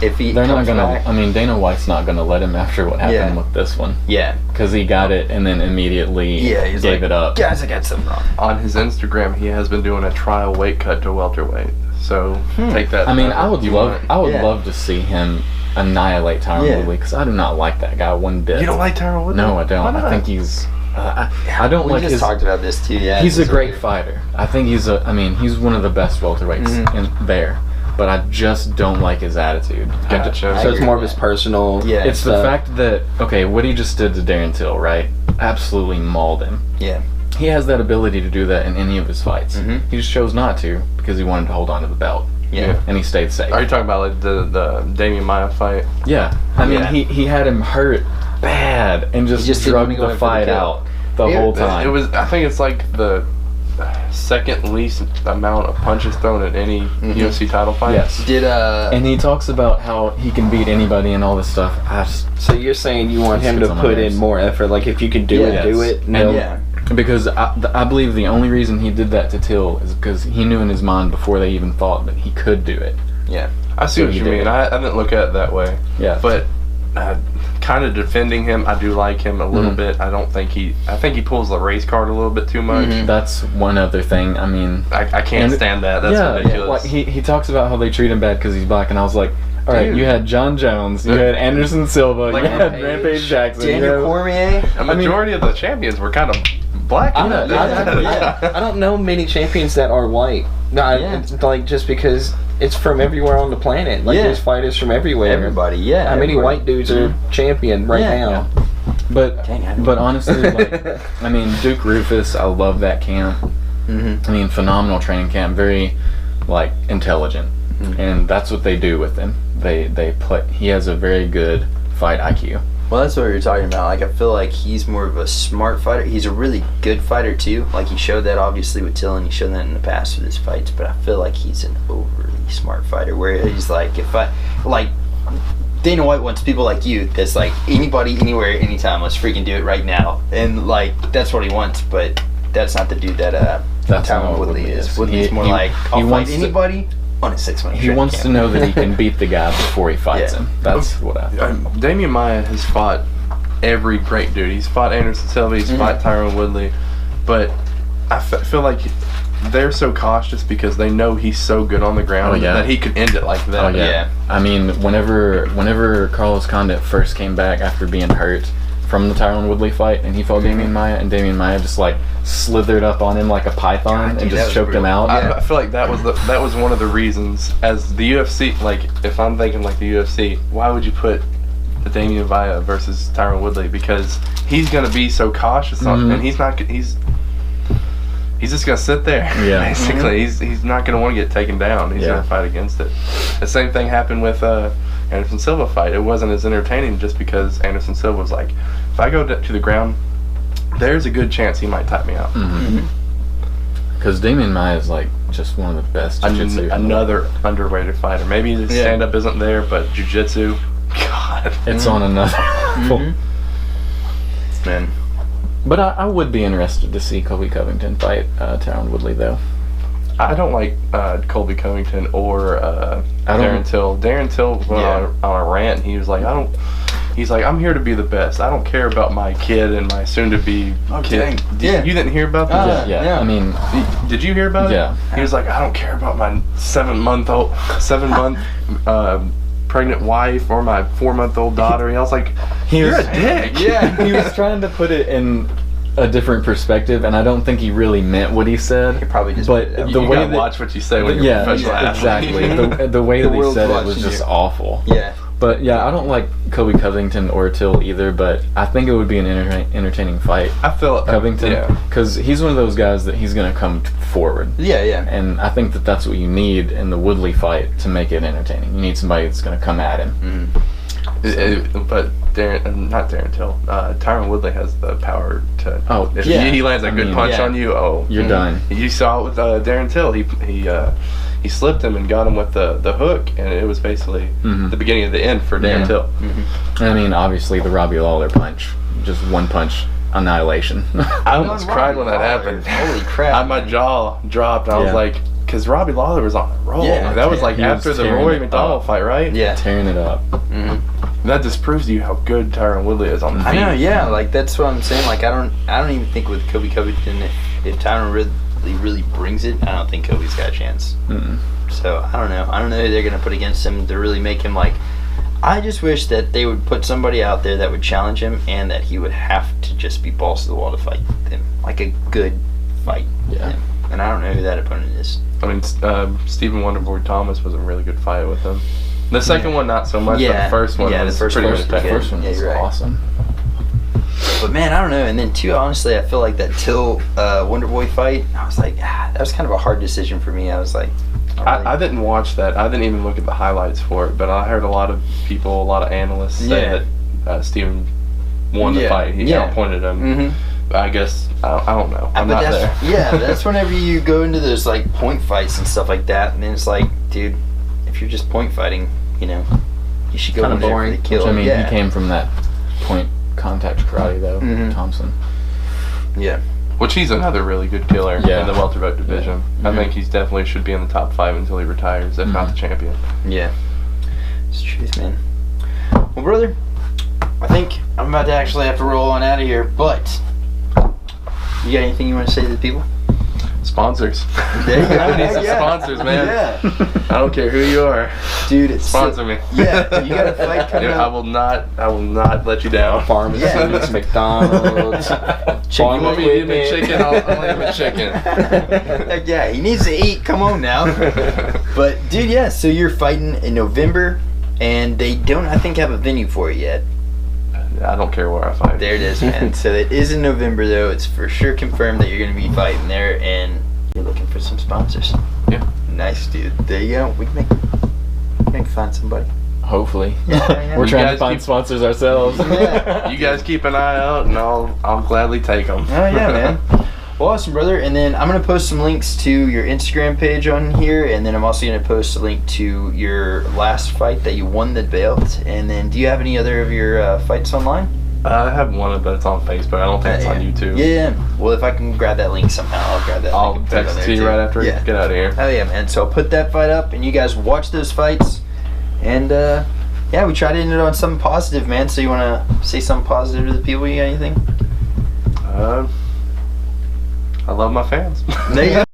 If they're not gonna. Back. I mean, Dana White's not gonna let him after what happened with this one. Yeah, because he got it and then immediately gave it up. Guys, I got something wrong. On his Instagram, he has been doing a trial weight cut to welterweight. So take that. I mean, I would love to see him annihilate Tyron Woodley because I do not like that guy one bit. You don't like Tyron Woodley? No, I don't. I think he's I don't we like just his. talked about this too. Yeah, He's a great fighter. I think he's one of the best welterweights in there. But I just don't like his attitude. Gotcha. So it's more of his personal. Yeah. It's the fact that what he just did to Darren Till, right? Absolutely mauled him. Yeah. He has that ability to do that in any of his fights. He just chose not to because he wanted to hold on to the belt. Yeah. And he stayed safe. Are you talking about like the Damian Maia fight? Yeah. I mean, he had him hurt bad and just drugged the fight out the whole time. It was. I think it's like the second least amount of punches thrown at any UFC title fight. Yes. And he talks about how he can beat anybody and all this stuff. So you're saying you want him to put in more effort? Like if you can do it, do it. No. Because I believe the only reason he did that to Till is because he knew in his mind before they even thought that he could do it. Yeah. I see what you mean. I didn't look at it that way. Yeah. But kind of defending him, I do like him a little bit. I think he pulls the race card a little bit too much. That's one other thing. I mean, I can't stand that. That's ridiculous. Like he talks about how they treat him bad because he's black, and I was like, all right, you had John Jones, you had Anderson Silva, you had Rampage Jackson, Daniel Cormier. A majority of the champions were kind of black. I don't know many champions that are white. It's like just because it's from everywhere on the planet. Like there's fighters from everywhere. Everybody, yeah. How many white dudes are champion now? Yeah. But honestly, I mean, Duke Rufus, I love that camp. I mean, phenomenal training camp, very intelligent, and that's what they do with him. They play. He has a very good fight IQ. Well, that's what we were talking about. Like, I feel like he's more of a smart fighter. He's a really good fighter too. Like, he showed that obviously with Till, and he showed that in the past with his fights. But I feel like he's an overly smart fighter. Where he's like, Dana White wants people like you. That's like anybody, anywhere, anytime. Let's freaking do it right now. And that's what he wants. But that's not the dude that Tyron Woodley is. Woodley's more I'll fight anybody on a 6-month. He wants to know that he can beat the guy before he fights him. That's what I think. Damian Maia has fought every great dude. He's fought Anderson Silva, he's fought Tyron Woodley, but I feel like they're so cautious because they know he's so good on the ground that he could end it like that. Oh yeah. I mean, whenever Carlos Condit first came back after being hurt from the Tyron Woodley fight, and he fought Damian Maia, and Damian Maia just slithered up on him like a python and just choked him out. I feel like that was one of the reasons, as the UFC, like if I'm thinking like the UFC, why would you put the Damian Maia versus Tyron Woodley? Because he's gonna be so cautious on, and he's just gonna sit there. Yeah. Basically, he's not gonna want to get taken down. He's gonna fight against it. The same thing happened with Anderson Silva fight. It wasn't as entertaining just because Anderson Silva was like, if I go to the ground, there's a good chance he might tap me out. Because Damian Maia is just one of the best jiu-jitsu. Another underrated fighter. Maybe the stand-up isn't there, but jiu-jitsu, God, it's on another level. Man. But I would be interested to see Colby Covington fight Tyron Woodley, though. I don't like Colby Covington or Darren Till. Darren Till went on a rant. He was like, he's like, I'm here to be the best. I don't care about my kid and my soon-to-be kid. You didn't hear about that? Yeah. I mean, did you hear about it? Yeah. He was like, I don't care about my 7-month pregnant wife or my 4-month-old daughter. And I was like, you're a dick. Yeah. He was trying to put it in a different perspective, and I don't think he really meant what he said. He probably just. But the way that watch what you say when you're a professional athlete. Exactly. The way that he said it was just awful. Yeah. But yeah, I don't like Colby Covington or Till either, but I think it would be an entertaining fight. I feel Covington, because he's one of those guys that he's going to come forward. Yeah. And I think that's what you need in the Woodley fight to make it entertaining. You need somebody that's going to come at him. But not Darren Till. Tyron Woodley has the power to. If he lands a good punch on you, you're done. You saw it with Darren Till. He slipped him and got him with the hook, and it was basically the beginning of the end for Darren Till. I mean, obviously the Robbie Lawler punch, just one punch annihilation. I almost cried when that happened. Holy crap! My jaw dropped. And I was like, because Robbie Lawler was on a roll. Yeah, that was after the Rory McDonald fight, right? Yeah, tearing it up. That just proves to you how good Tyron Woodley is on the feet. I know, yeah. That's what I'm saying. I don't even think with Colby Covington, if Tyron really brings it, I don't think Kobe's got a chance. So I don't know who they're gonna put against him to really make him I just wish that they would put somebody out there that would challenge him, and that he would have to just be balls to the wall to fight him, like a good fight. Yeah. Him. And I don't know who that opponent is. I mean, Stephen Wonderboy Thomas was a really good fight with him. The second one, not so much, but the first one was pretty much that first one was awesome. But man, I don't know. And then too, honestly, I feel like that Till Wonderboy fight, I was like, that was kind of a hard decision for me. I was like, I didn't watch that. I didn't even look at the highlights for it, but I heard a lot of people, a lot of analysts say that Stephen won the fight. He outpointed him. Mm-hmm. I guess, I don't know. I'm not there. Yeah, that's whenever you go into those like point fights and stuff like that, and then it's like, dude, if you're just point fighting, you know, you should go in there for the kill. Which, I mean, he came from that point contact karate though, Thompson. Yeah. Which he's another really good killer in the welterweight division. Yeah. I think he's definitely should be in the top 5 until he retires, if not the champion. Yeah. It's the truth, man. Well, brother, I think I'm about to actually have to roll on out of here, but you got anything you want to say to the people? Sponsors. There you go. I need some sponsors, man. Yeah. I don't care who you are. Dude, sponsor me. Yeah, you got a fight coming up. I will not let you down. Pharmacies, McDonald's. You want me to eat a chicken? I'll eat a chicken. Like, yeah, he needs to eat. Come on now. But dude, so you're fighting in November, and they don't, I think, have a venue for it yet. I don't care where I fight. There it is, man. So it is in November, though. It's for sure confirmed that you're going to be fighting there, and you're looking for some sponsors. Yeah. Nice, dude. There you go. We can find somebody. Hopefully. Yeah. We're trying to find sponsors ourselves. Yeah. You guys keep an eye out, and I'll gladly take them. Oh, yeah, man. Well, awesome, brother. And then I'm going to post some links to your Instagram page on here, and then I'm also going to post a link to your last fight that you won the belt. And then do you have any other of your fights online? I have one, but it's on Facebook. I don't think it's on YouTube. Yeah. Well, if I can grab that link somehow, I'll grab that link. I'll text it to you right after we get out of here. Oh, yeah, man. So I'll put that fight up, and you guys watch those fights. And, we try to end it on something positive, man. So you want to say something positive to the people? You got anything? I love my fans. There you go.